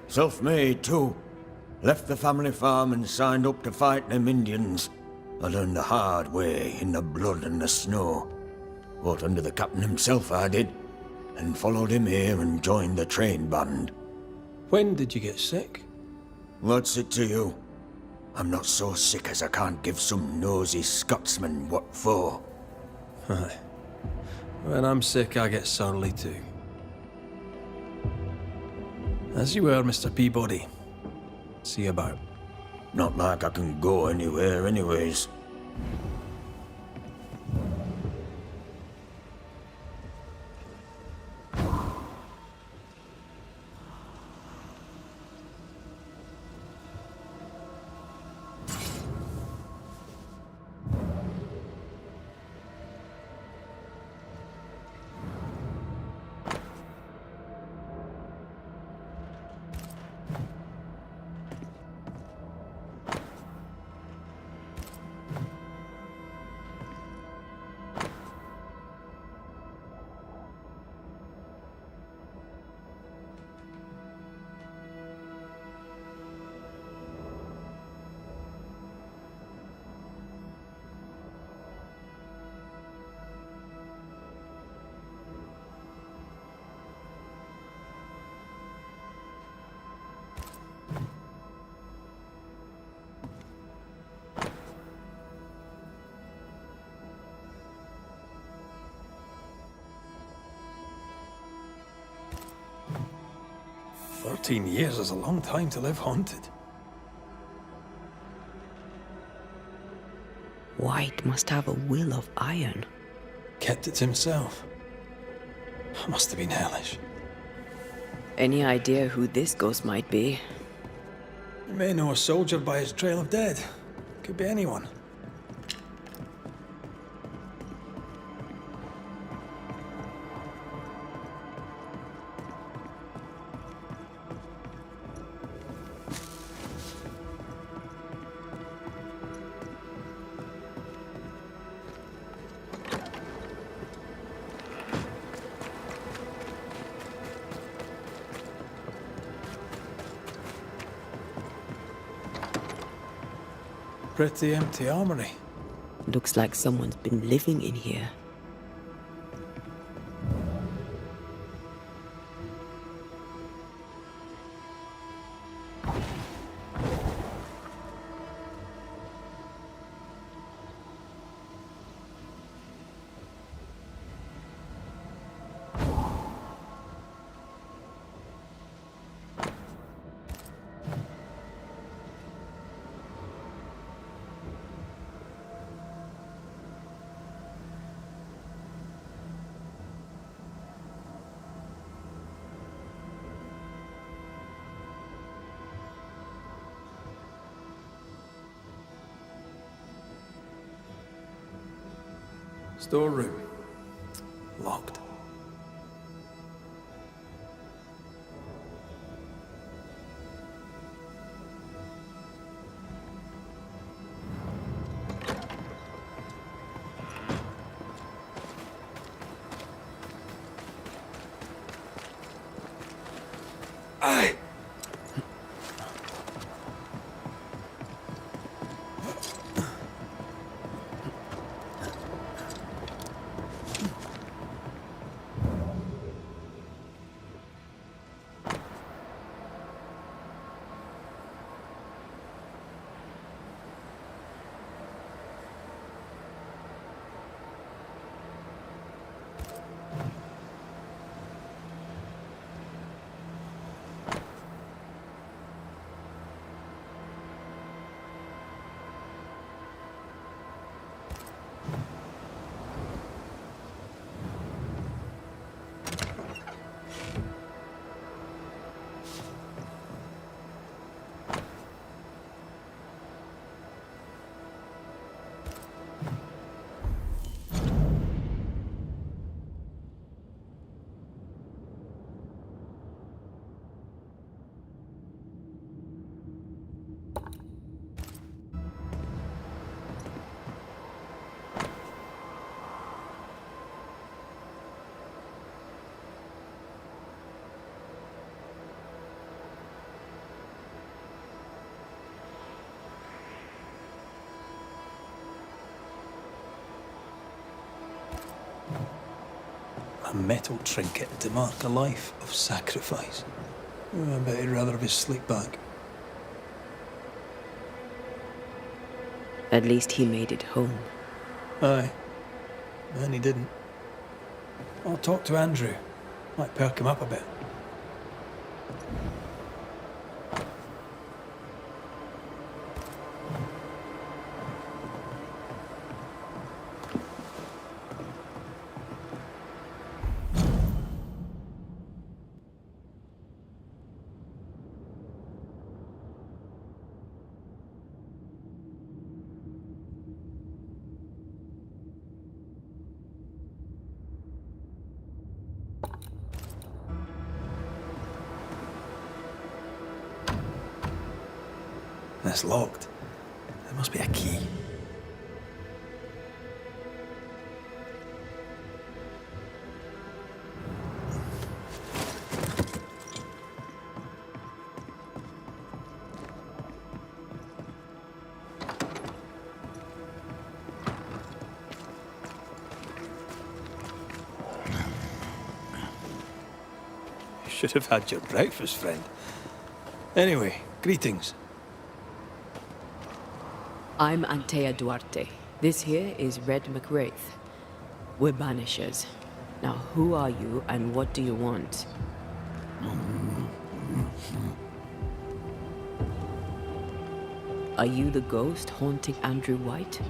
Self-made, too. Left the family farm and signed up to fight them Indians. I learned the hard way, in the blood and the snow. Fought under the captain himself, I did. And followed him here and joined the train band. When did you get sick? What's it to you? I'm not so sick as I can't give some nosy Scotsman what for. When I'm sick, I get surly too. As you were, Mr. Peabody. See you about. Not like I can go anywhere anyways. 13 years is a long time to live haunted. White must have a will of iron. Kept it to himself. Must have been hellish. Any idea who this ghost might be? You may know a soldier by his trail of dead. Could be anyone. Pretty empty armory. Looks like someone's been living in here. Storeroom. Locked. Aye. A metal trinket to mark a life of sacrifice. Oh, I bet he'd rather have his sleep back. At least he made it home. Aye. And he didn't. I'll talk to Andrew. Might perk him up a bit. It's locked. There must be a key. You should have had your breakfast, friend. Anyway, greetings. I'm Antea Duarte. This here is Red McWraith. We're Banishers. Now, who are you and what do you want? Are you the ghost haunting Andrew White?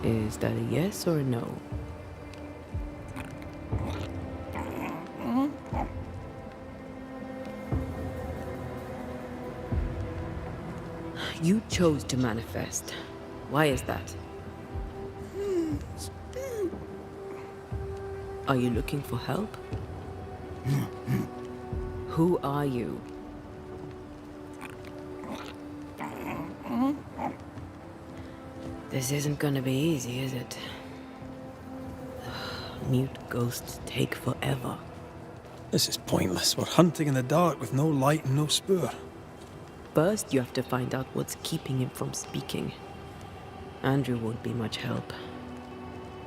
Is that a yes or a no? You chose to manifest. Why is that? Are you looking for help? Who are you? This isn't gonna be easy, is it? Mute ghosts take forever. This is pointless. We're hunting in the dark with no light and no spoor. First, you have to find out what's keeping him from speaking. Andrew won't be much help.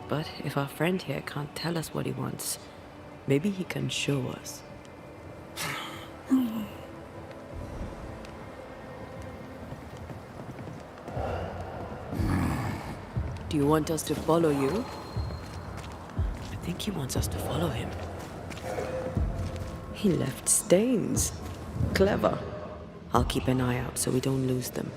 But if our friend here can't tell us what he wants, maybe he can show us. Do you want us to follow you? I think he wants us to follow him. He left stains. Clever. I'll keep an eye out so we don't lose them.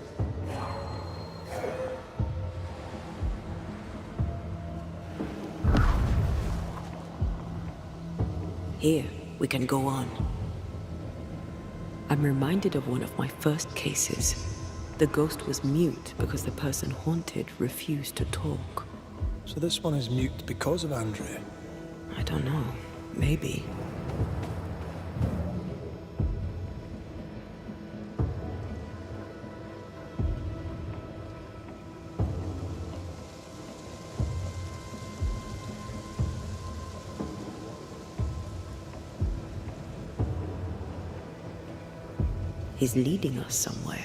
Here, we can go on. I'm reminded of one of my first cases. The ghost was mute because the person haunted refused to talk. So this one is mute because of Andrew? I don't know. Maybe. He's leading us somewhere.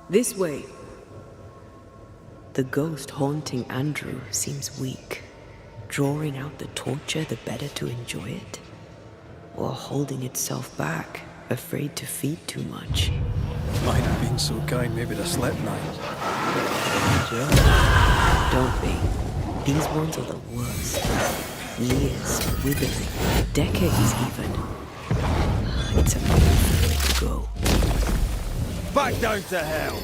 This way. The ghost haunting Andrew seems weak. Drawing out the torture the better to enjoy it. Or holding itself back, afraid to feed too much. Might have been so kind maybe to sleep night. Don't be. These ones are the worst. Years, withering, decades even. It's a painful way to go. Back down to hell!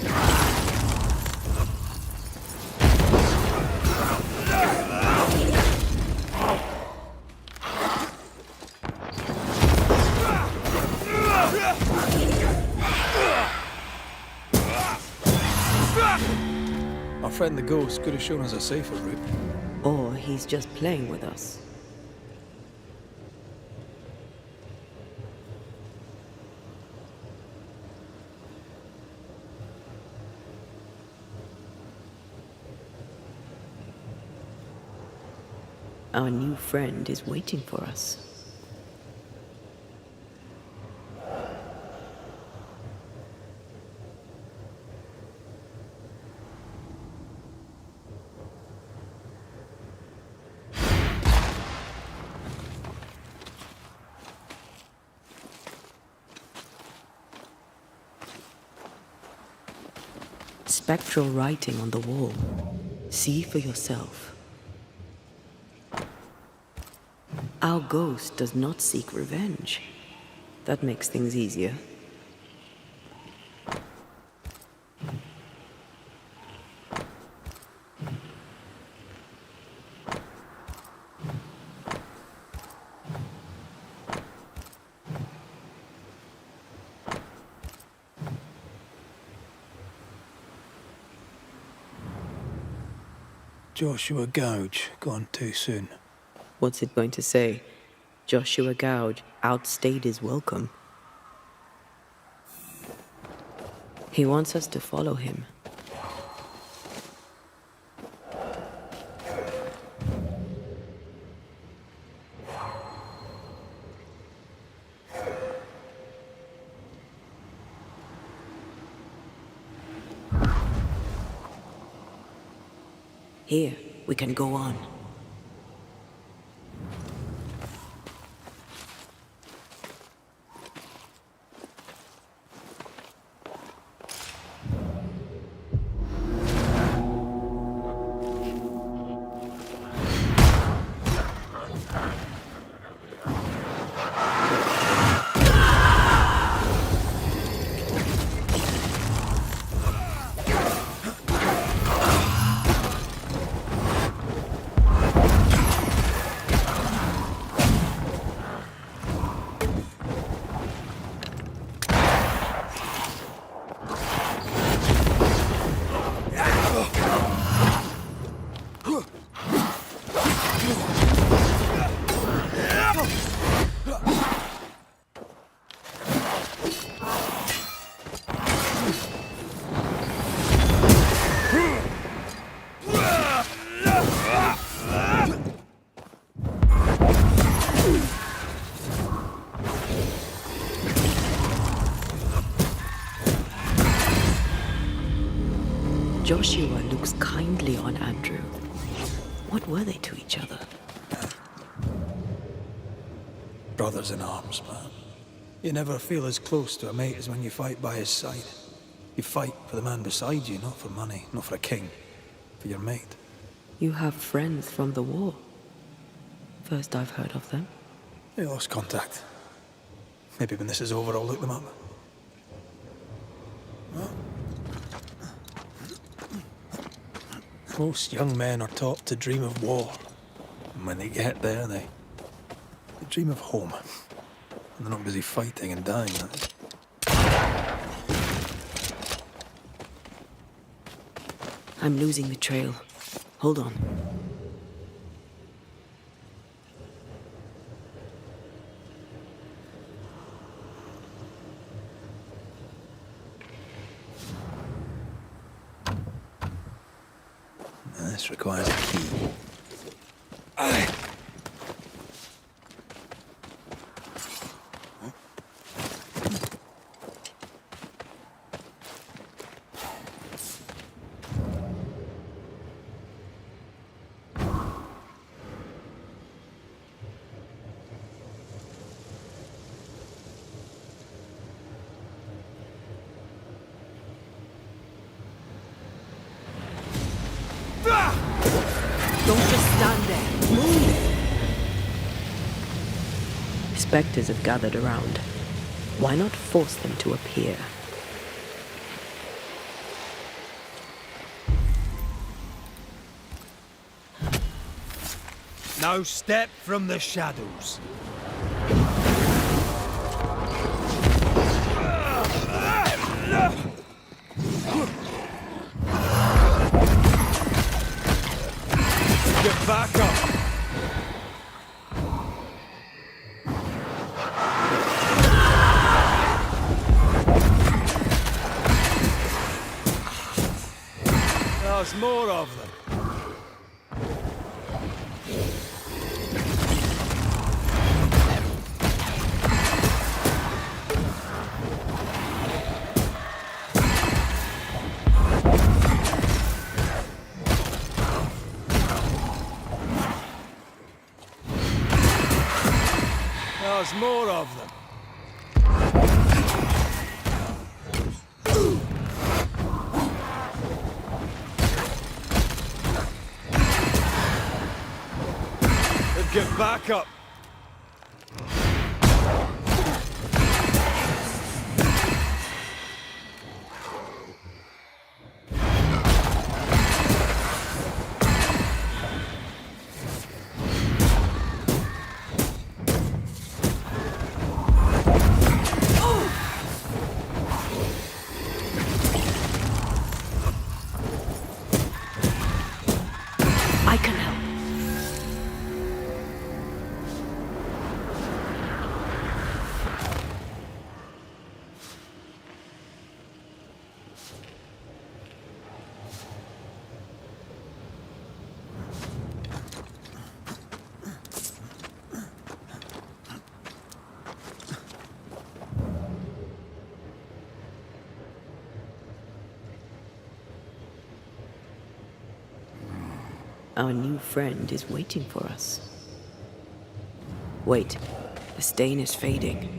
Our friend the ghost could have shown us a safer route. Or he's just playing with us. Our new friend is waiting for us. Spectral writing on the wall. See for yourself. Our ghost does not seek revenge. That makes things easier. Joshua Gouge, gone too soon. What's it going to say? Joshua Gouge outstayed his welcome. He wants us to follow him. Here, we can go on. Joshua looks kindly on Andrew. What were they to each other? Brothers in arms, man. You never feel as close to a mate as when you fight by his side. You fight for the man beside you, not for money, not for a king. For your mate. You have friends from the war. First I've heard of them. They lost contact. Maybe when this is over, I'll look them up. Most young men are taught to dream of war. And when they get there, they dream of home. And they're not busy fighting and dying. I'm losing the trail. Hold on. This requires a key. Don't just stand there. Move! Spectres have gathered around. Why not force them to appear? Now step from the shadows. Get back up! There's more of them. There's more of them. Get back up. I can help. Our new friend is waiting for us. Wait, the stain is fading.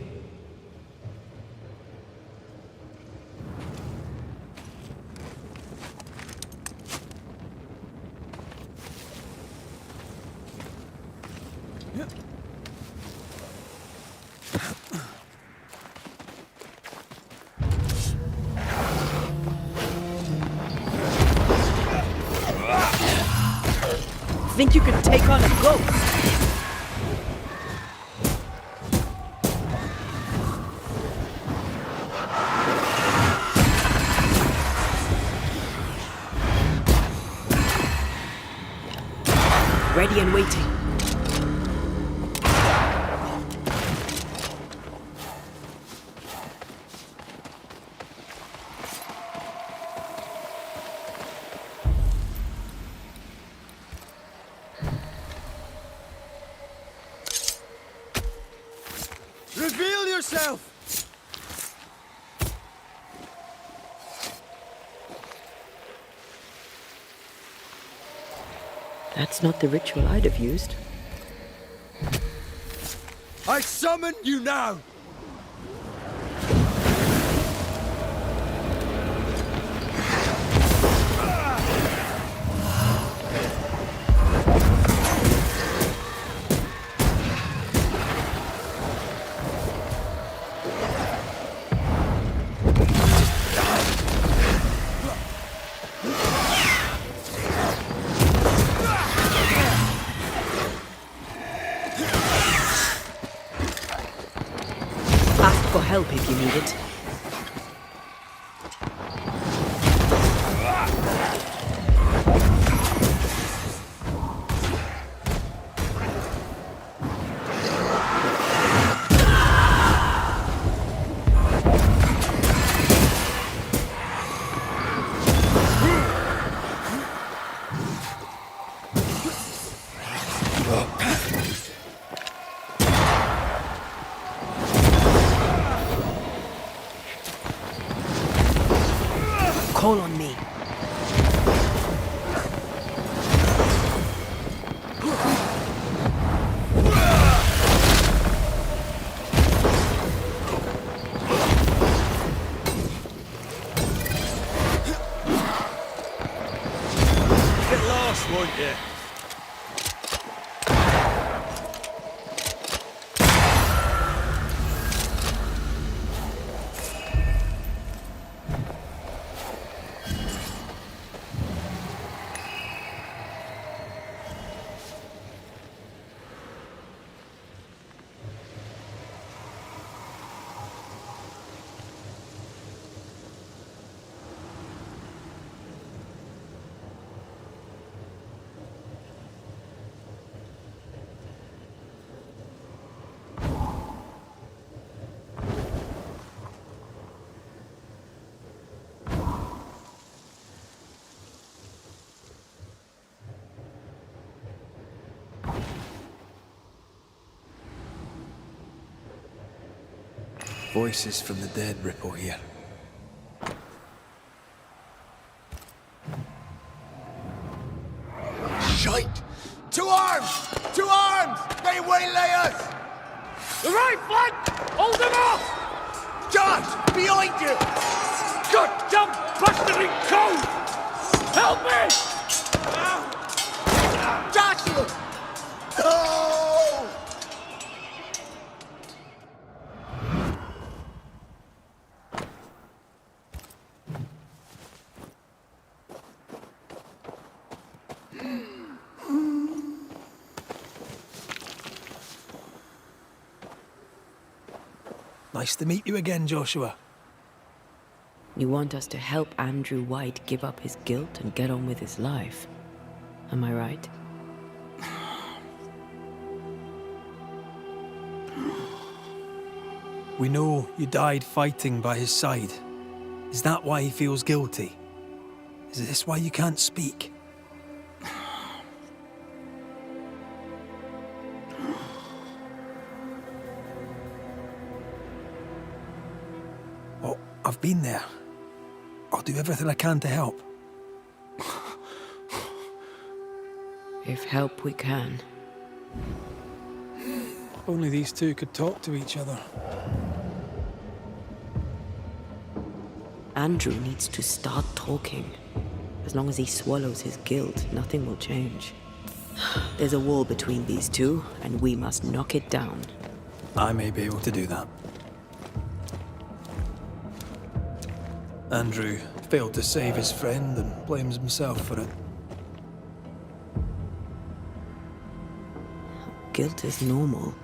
Think you can take on a ghost? Ready and waiting. Reveal yourself! That's not the ritual I'd have used. I summon you now! Ask for help if you need it. Call on me. Get lost, won't you? Voices from the dead ripple here. Shite! To arms! To arms! They waylay us! The right flank! Hold them off! Josh! Behind you! Goddamn bastard cold! Help me! Joshua! Oh! Nice to meet you again, Joshua. You want us to help Andrew White give up his guilt and get on with his life. Am I right? We know you died fighting by his side. Is that why he feels guilty? Is this why you can't speak? Oh, I've been there. I'll do everything I can to help. If help we can. Only these two could talk to each other. Andrew needs to start talking. As long as he swallows his guilt, nothing will change. There's a wall between these two, and we must knock it down. I may be able to do that. Andrew failed to save his friend and blames himself for it. Guilt is normal,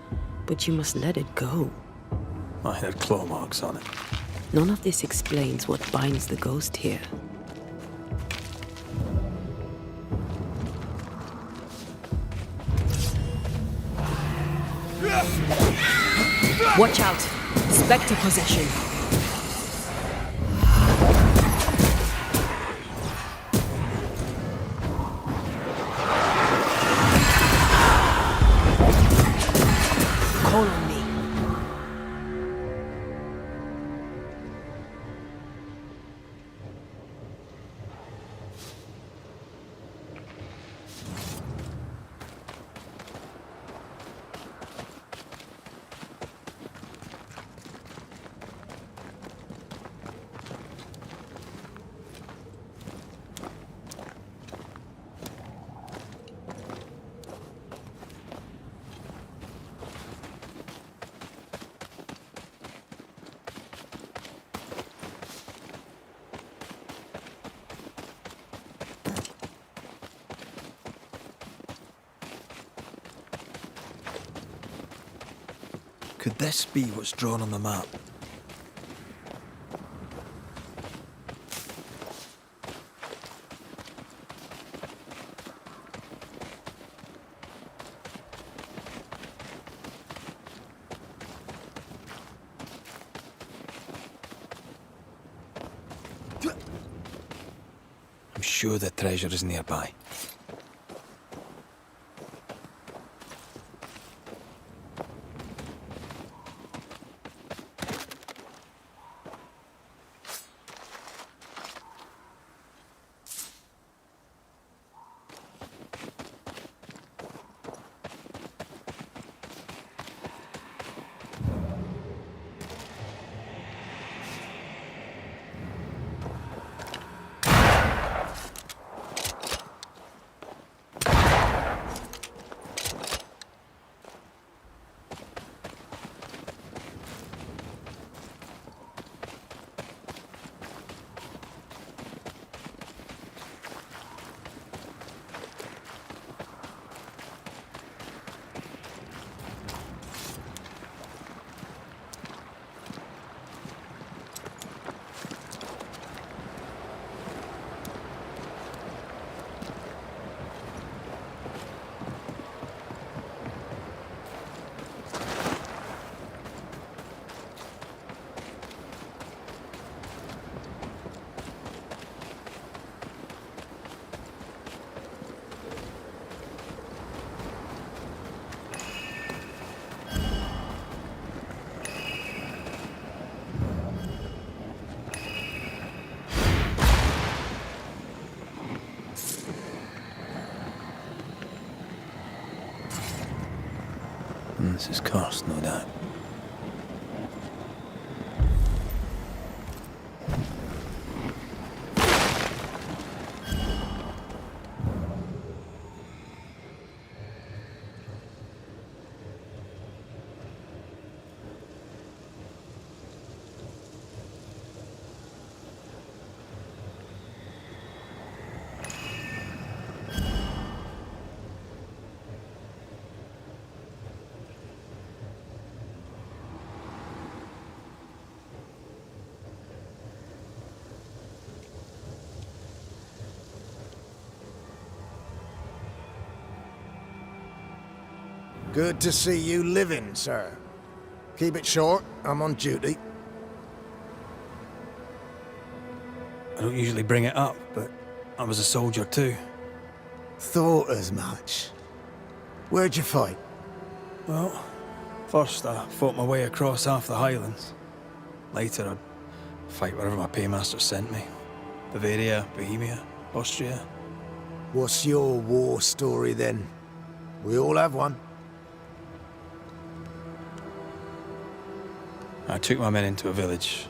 but you must let it go. I had claw marks on it. None of this explains what binds the ghost here. Watch out! Spectre possession! Call on me. Could this be what's drawn on the map? I'm sure the treasure is nearby. This is cursed, no doubt. Good to see you living, sir. Keep it short, I'm on duty. I don't usually bring it up, but I was a soldier too. Thought as much. Where'd you fight? Well, first I fought my way across half the Highlands. Later I'd fight wherever my paymaster sent me. Bavaria, Bohemia, Austria. What's your war story then? We all have one. I took my men into a village,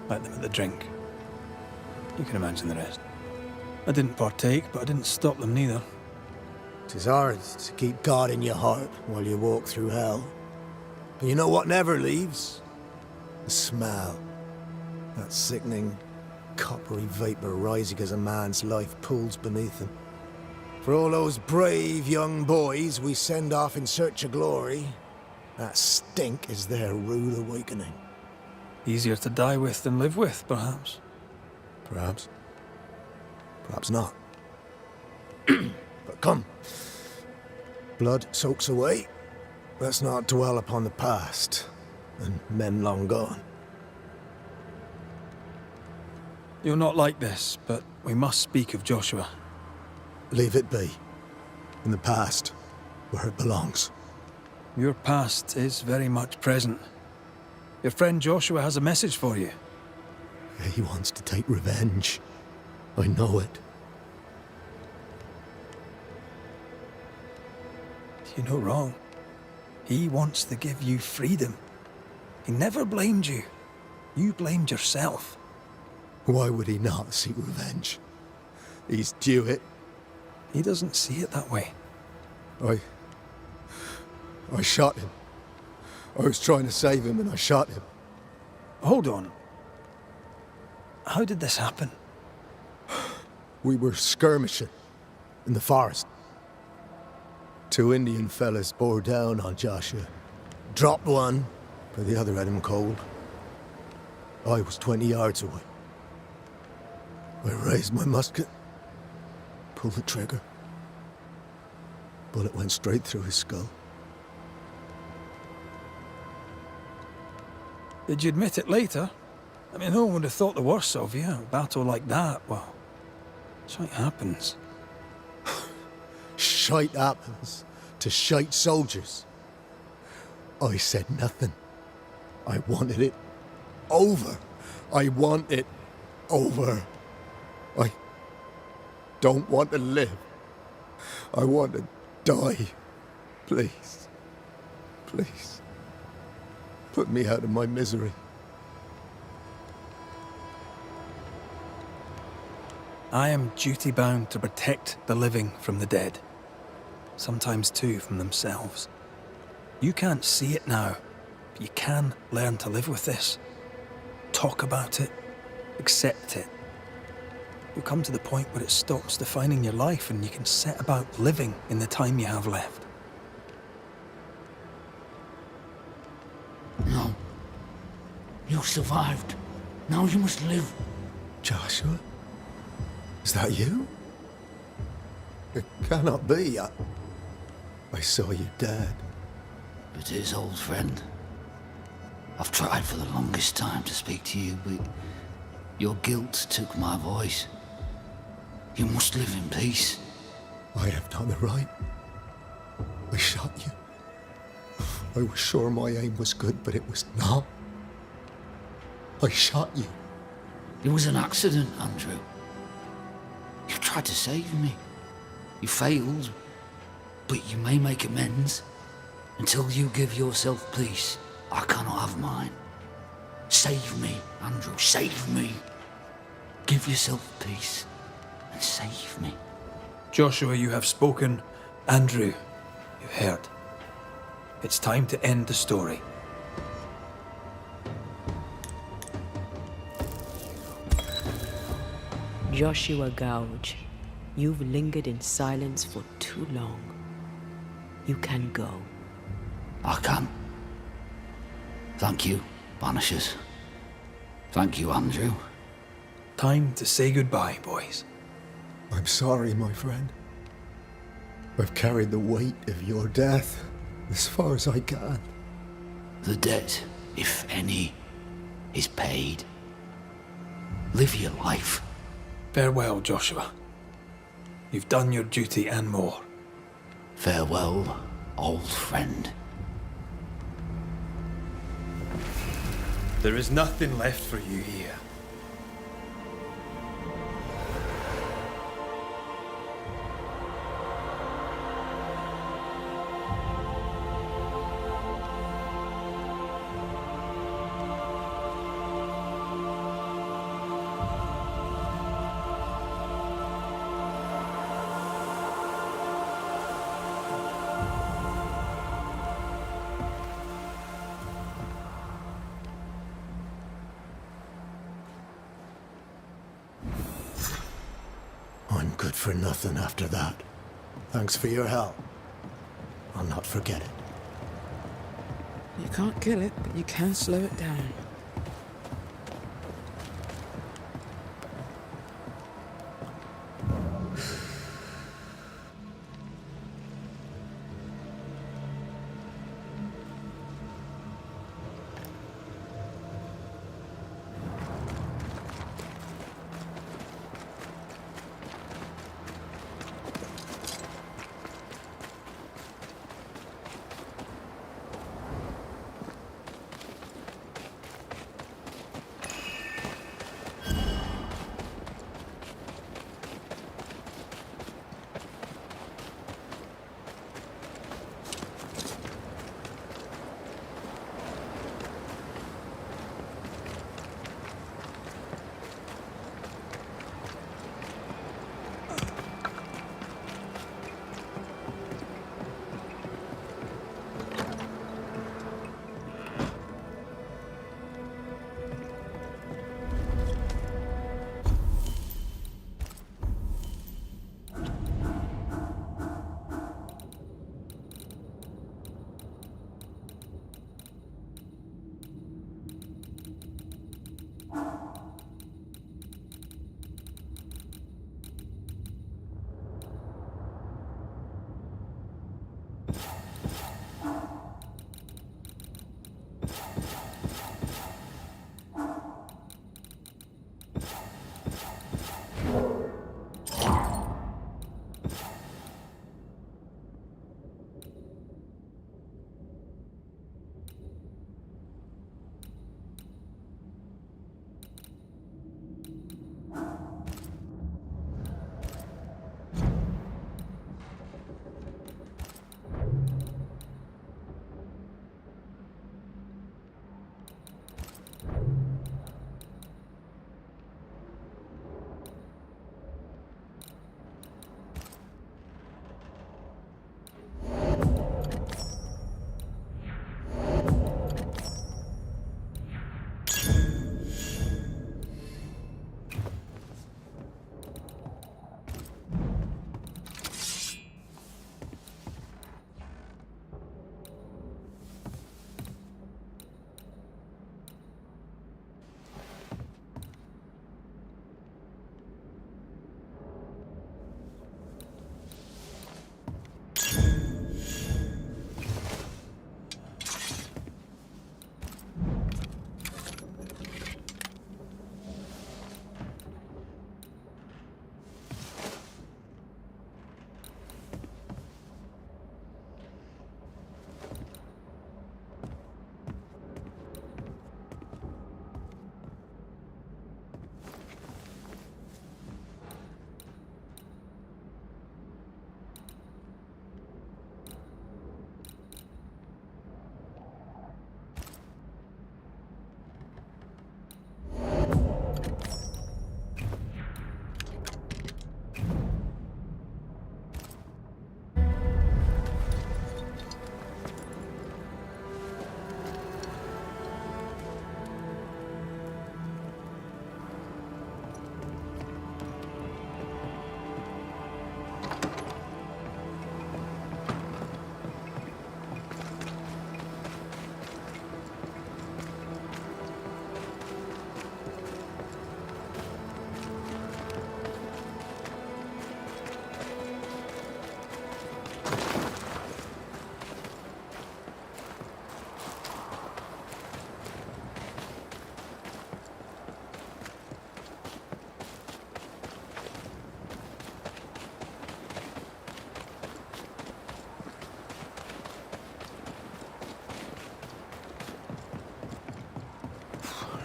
let them at the drink. You can imagine the rest. I didn't partake, but I didn't stop them neither. 'Tis hard to keep God in your heart while you walk through hell. But you know what never leaves? The smell. That sickening, coppery vapor rising as a man's life pools beneath him. For all those brave young boys we send off in search of glory, that stink is their rude awakening. Easier to die with than live with, perhaps. Perhaps. Perhaps not. But come. Blood soaks away. Let's not dwell upon the past, and men long gone. You're not like this, but we must speak of Joshua. Leave it be. In the past, where it belongs. Your past is very much present. Your friend Joshua has a message for you. He wants to take revenge. I know it. You're no wrong. He wants to give you freedom. He never blamed you. You blamed yourself. Why would he not seek revenge? He's due it. He doesn't see it that way. I shot him. I was trying to save him and I shot him. Hold on. How did this happen? We were skirmishing in the forest. 2 Indian fellas bore down on Joshua. Dropped one, but the other had him cold. I was 20 yards away. I raised my musket, pulled the trigger. Bullet went straight through his skull. Did you admit it later? I mean, no one would have thought the worst of you. A battle like that, well, shite happens. Shite happens to shite soldiers. I said nothing. I wanted it over. I want it over. I don't want to live. I want to die. Please. Please. Put me out of my misery. I am duty-bound to protect the living from the dead. Sometimes, too, from themselves. You can't see it now, but you can learn to live with this. Talk about it. Accept it. You'll come to the point where it stops defining your life and you can set about living in the time you have left. No. You survived. Now you must live. Joshua? Is that you? It cannot be. I saw you dead. It is, old friend. I've tried for the longest time to speak to you, but your guilt took my voice. You must live in peace. I have done the right. I shot you. I was sure my aim was good, but it was not. I shot you. It was an accident, Andrew. You tried to save me. You failed, but you may make amends. Until you give yourself peace, I cannot have mine. Save me, Andrew, save me. Give yourself peace and save me. Joshua, you have spoken. Andrew, you've heard. It's time to end the story. Joshua Gouge, you've lingered in silence for too long. You can go. I can. Thank you, Banishers. Thank you, Andrew. Time to say goodbye, boys. I'm sorry, my friend. I've carried the weight of your death as far as I can. The debt, if any, is paid. Live your life. Farewell, Joshua. You've done your duty and more. Farewell, old friend. There is nothing left for you here. I'm good for nothing after that. Thanks for your help. I'll not forget it. You can't kill it, but you can slow it down.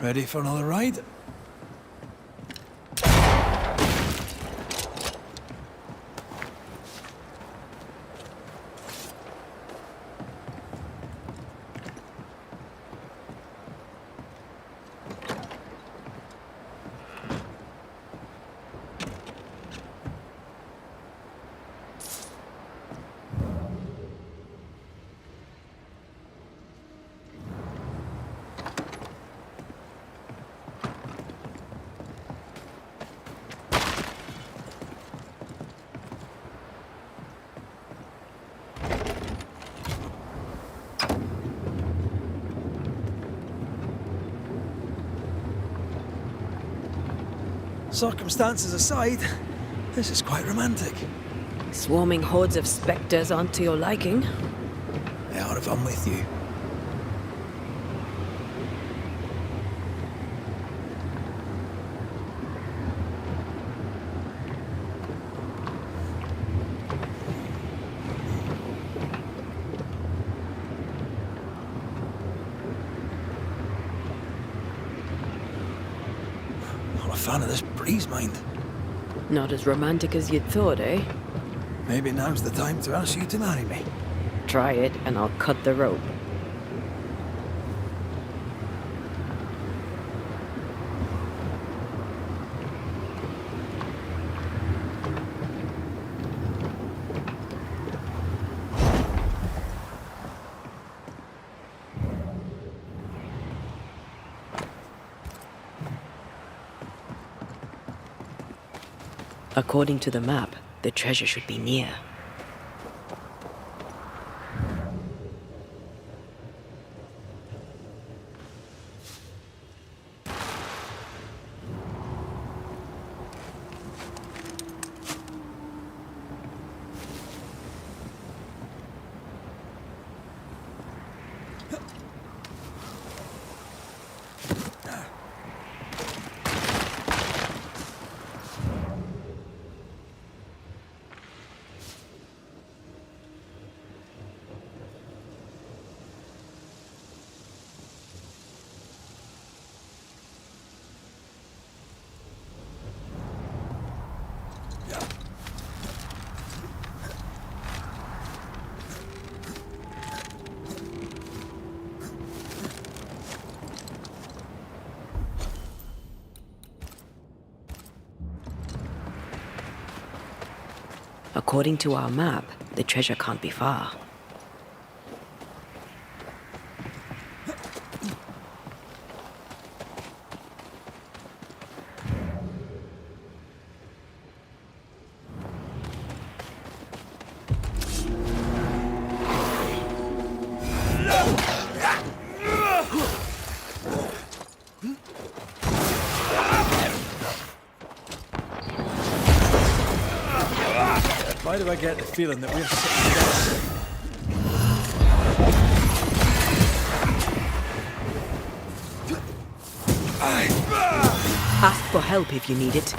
ready for another ride? Circumstances aside, this is quite romantic. Swarming hordes of spectres aren't to your liking. They are if I'm with you. Not a fan of this breeze, mind. Not as romantic as you'd thought, eh? Maybe now's the time to ask you to marry me. Try it, and I'll cut the rope. According to the map, the treasure should be near. According to our map, the treasure can't be far. Why do I get the feeling that we're sitting together? Ask for help if you need it.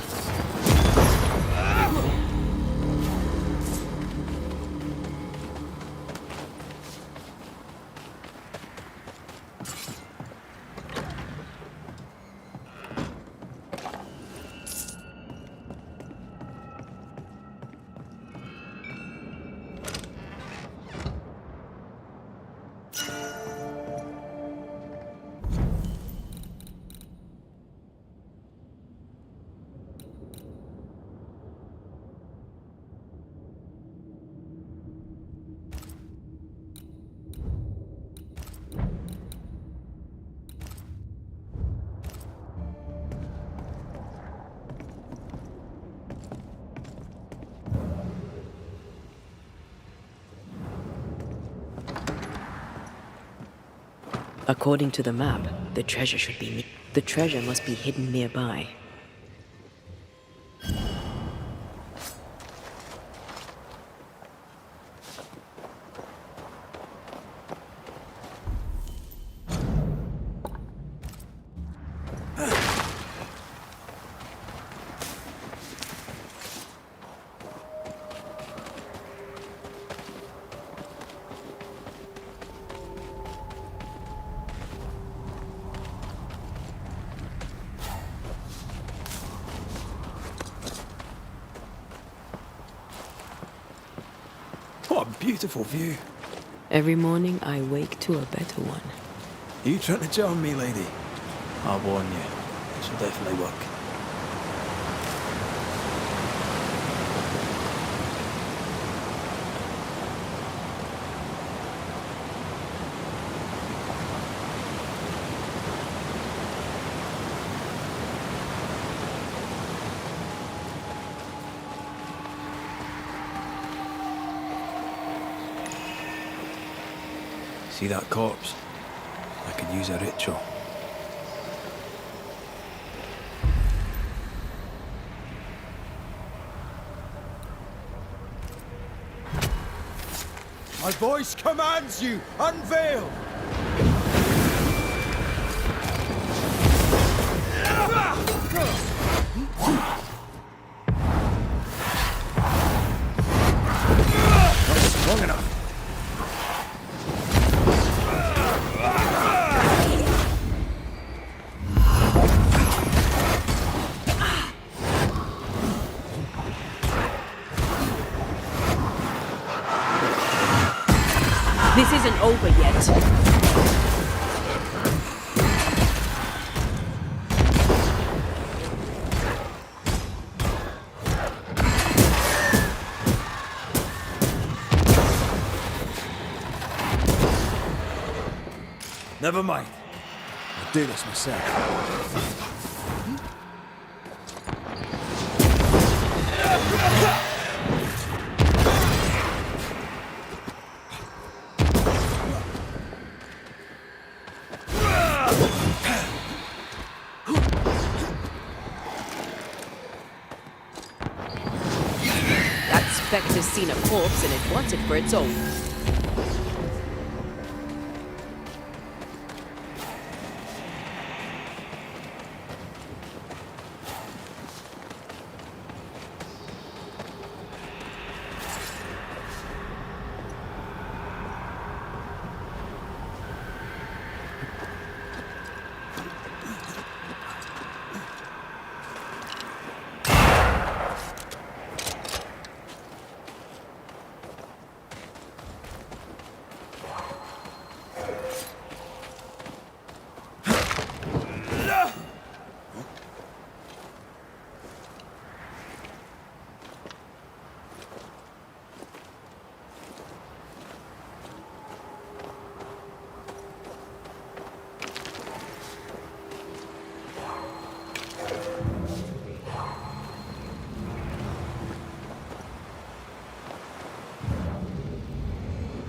According to the map, the treasure should be the treasure must be hidden nearby. What a beautiful view. Every morning I wake to a better one. Are you trying to charm me, lady? I'll warn you. This will definitely work. See that corpse? I could use a ritual. My voice commands you! Unveil! Not strong enough. This isn't over yet. Never mind. I'll do this myself. That spectre's seen a corpse and it wants it for its own.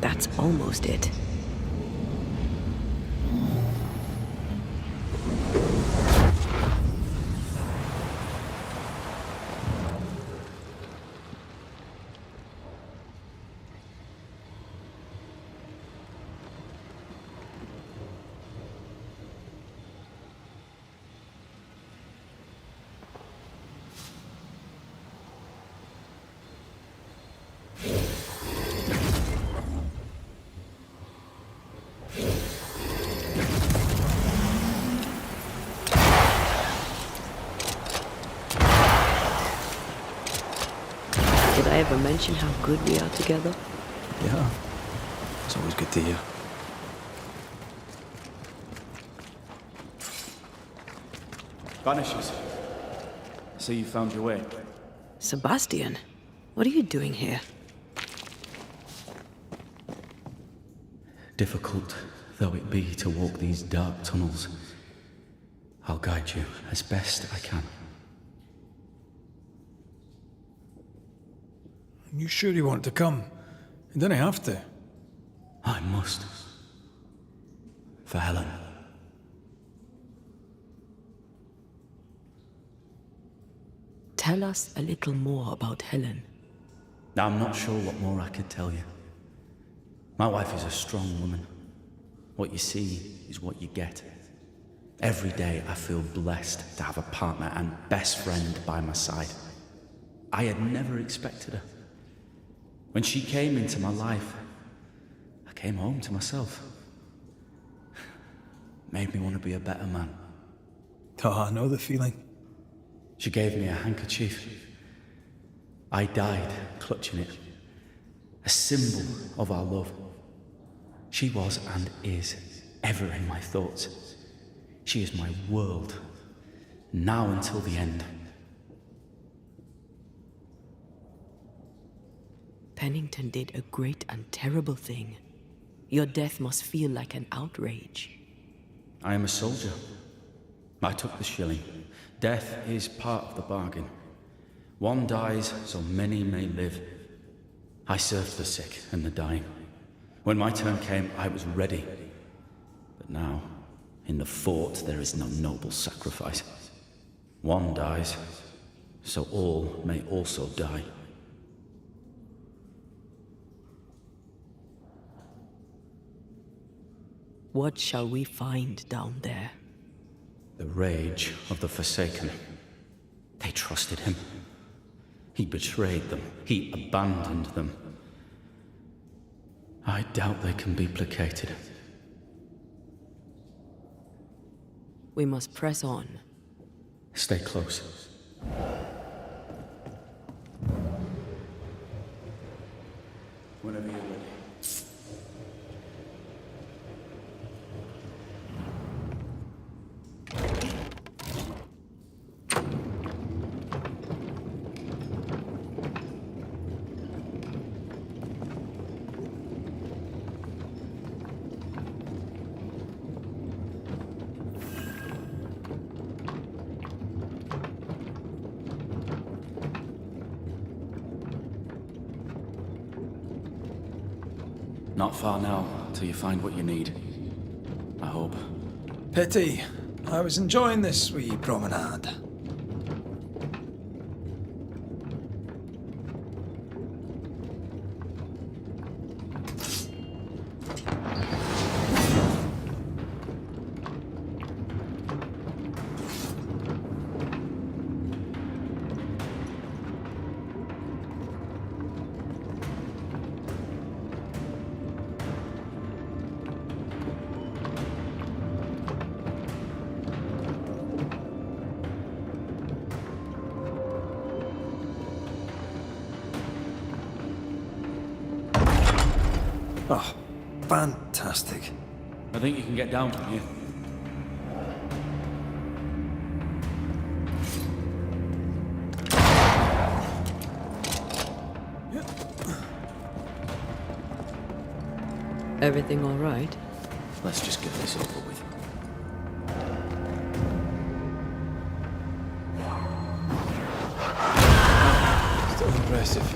That's almost it. Did I ever mention how good we are together? Yeah. It's always good to hear. Banishers. So you found your way. Sebastian, what are you doing here? Difficult though it be to walk these dark tunnels, I'll guide you as best I can. You sure you want to come? You don't have to. I must. For Helen. Tell us a little more about Helen. I'm not sure what more I could tell you. My wife is a strong woman. What you see is what you get. Every day I feel blessed to have a partner and best friend by my side. I had never expected her. When she came into my life, I came home to myself. Made me want to be a better man. Oh, I know the feeling. She gave me a handkerchief. I died clutching it. a symbol of our love. She was and is ever in my thoughts. She is my world, now until the end. Pennington did a great and terrible thing. Your death must feel like an outrage. I am a soldier. I took the shilling. Death is part of the bargain. One dies so many may live. I served the sick and the dying. When my turn came, I was ready. But now, in the fort, there is no noble sacrifice. One dies, so all may also die. What shall we find down there? The rage of the Forsaken. They trusted him. He betrayed them. He abandoned them. I doubt they can be placated. We must press on. Stay close. Whenever you're ready. Not far now, till you find what you need. I hope. Pity. I was enjoying this wee promenade. Oh, fantastic. I think you can get down from here. Everything all right? Let's just get this over with. Still impressive.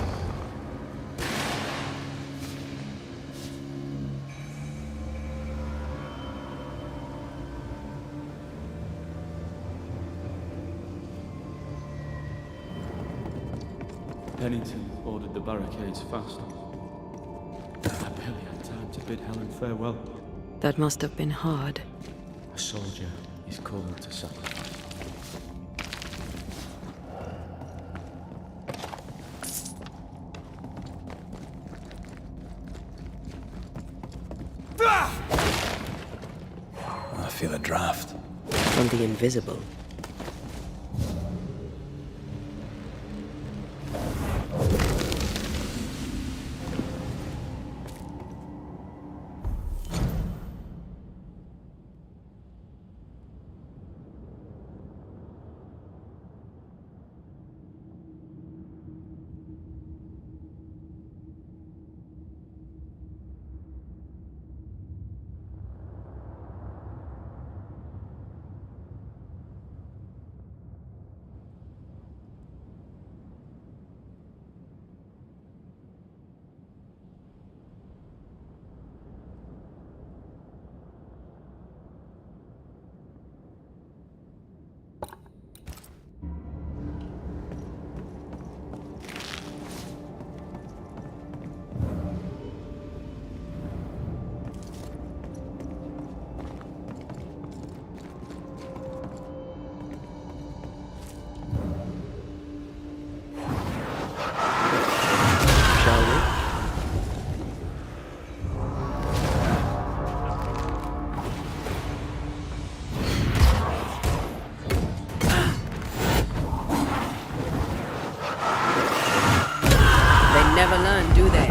Pennington ordered the barricades fast. I barely had time to bid Helen farewell. That must have been hard. A soldier is called to sacrifice. I feel a draft. From the invisible. never learn, do they?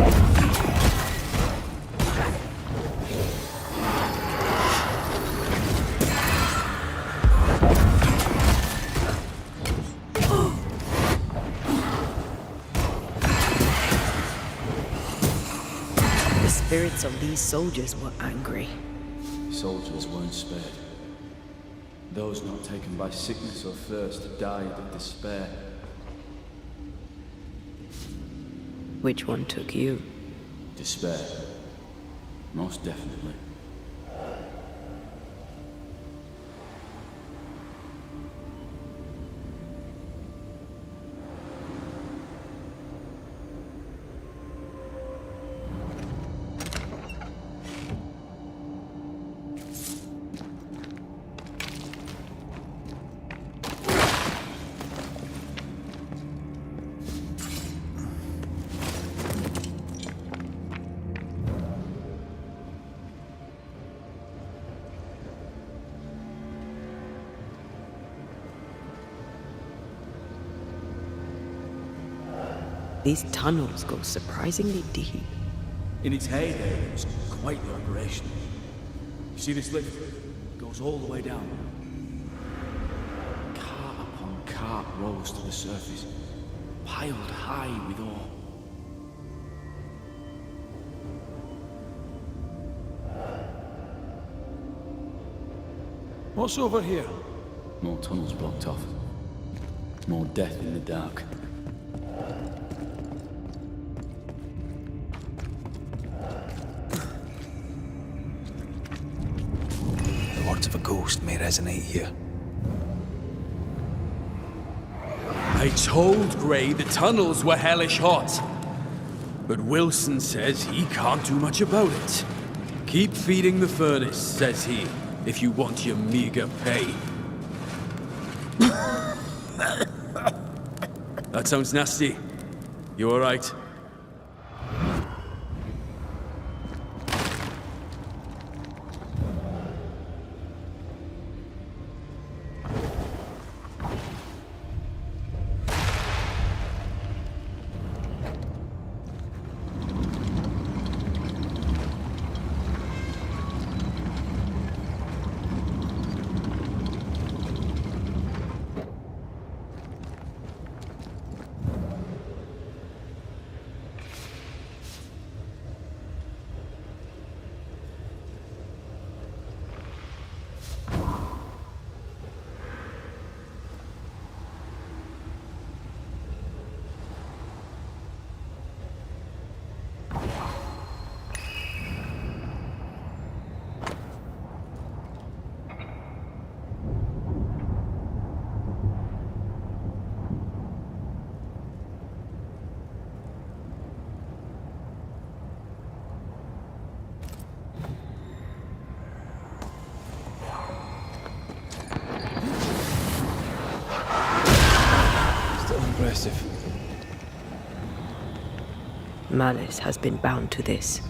The spirits of these soldiers were angry. Soldiers weren't spared. Those not taken by sickness or thirst died of despair. Which one took you? Despair. Most definitely. These tunnels go surprisingly deep. In its heyday, it was quite the operation. You see this lift? It goes all the way down. Cart upon cart rose to the surface, piled high with ore. What's over here? More tunnels blocked off. More death in the dark. The words of a ghost may resonate here. I told Gray the tunnels were hellish hot. But Wilson says he can't do much about it. Keep feeding the furnace, says he, if you want your meager pay. That sounds nasty. You alright? Impressive. Malice has been bound to this.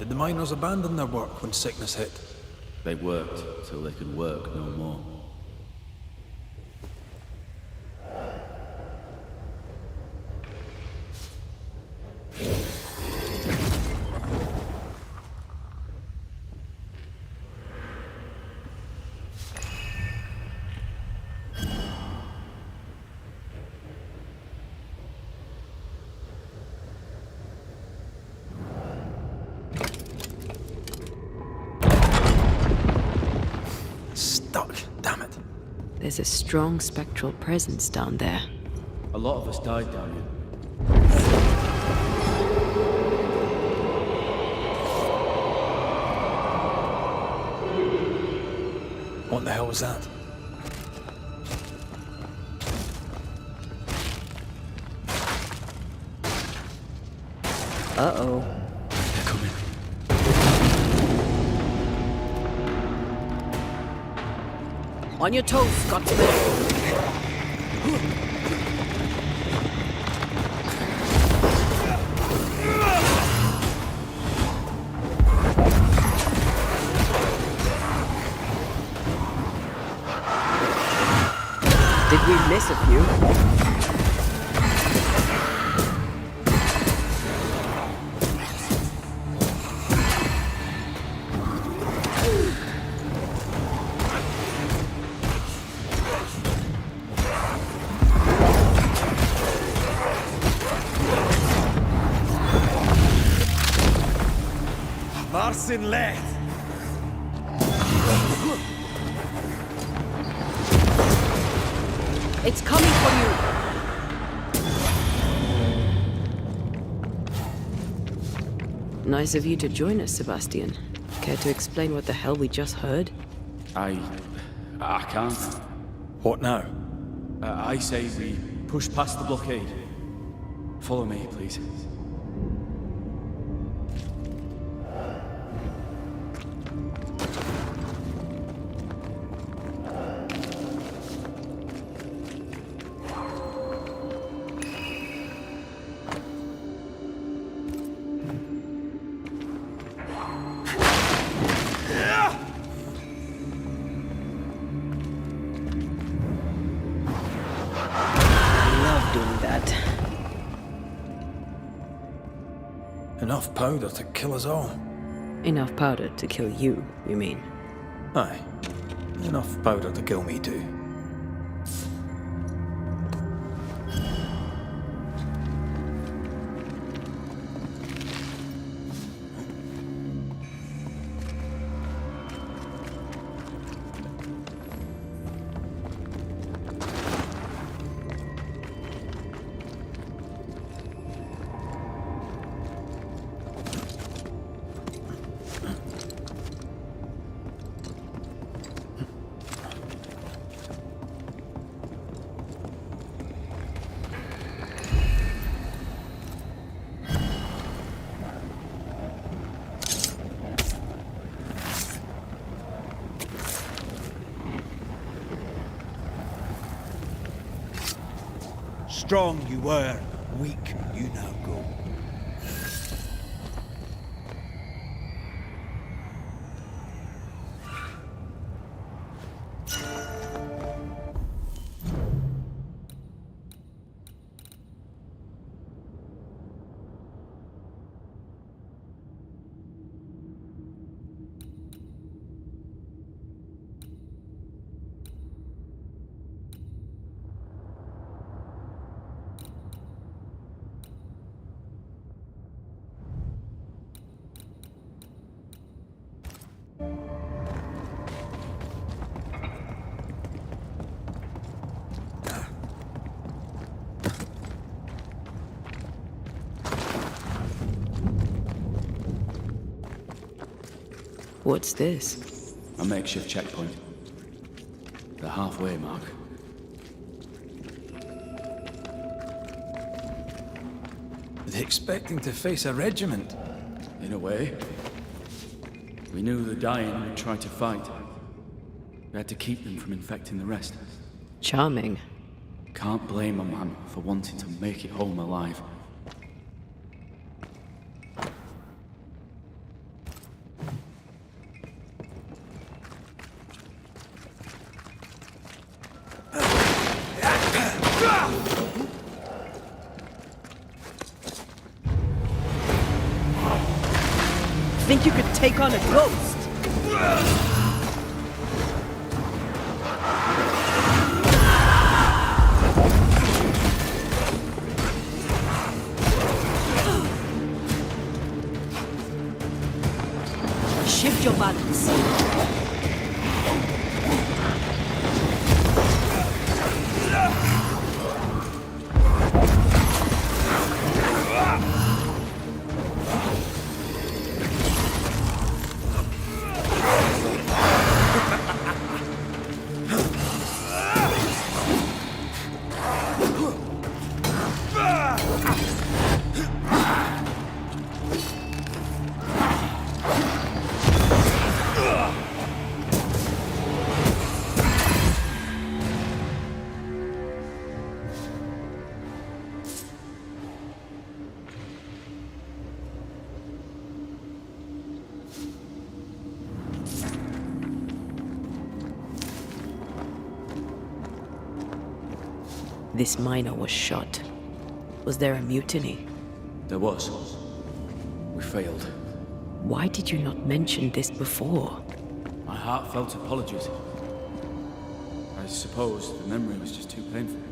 Did the miners abandon their work when sickness hit? They worked till they could work no more. Stuck, damn it. There's a strong spectral presence down there. A lot of us died down here. What the hell was that? Uh-oh. They're coming. On your toes, Scotsman. Did we miss a few? Marcin left. It's coming for you! Nice of you to join us, Sebastian. Care to explain what the hell we just heard? I can't. What now? I say we push past the blockade. Follow me, please. Enough powder to kill us all. Enough powder to kill you, you mean? Aye. Enough powder to kill me too. Strong you were, weak you now go. What's this? A makeshift checkpoint. The halfway mark. Are they expecting to face a regiment? In a way. We knew the dying would try to fight. We had to keep them from infecting the rest. Charming. Can't blame a man for wanting to make it home alive. think you could take on a ghost? Shift your balance. This miner was shot. Was there a mutiny? There was. We failed. Why did you not mention this before? My heartfelt apologies. I suppose the memory was just too painful.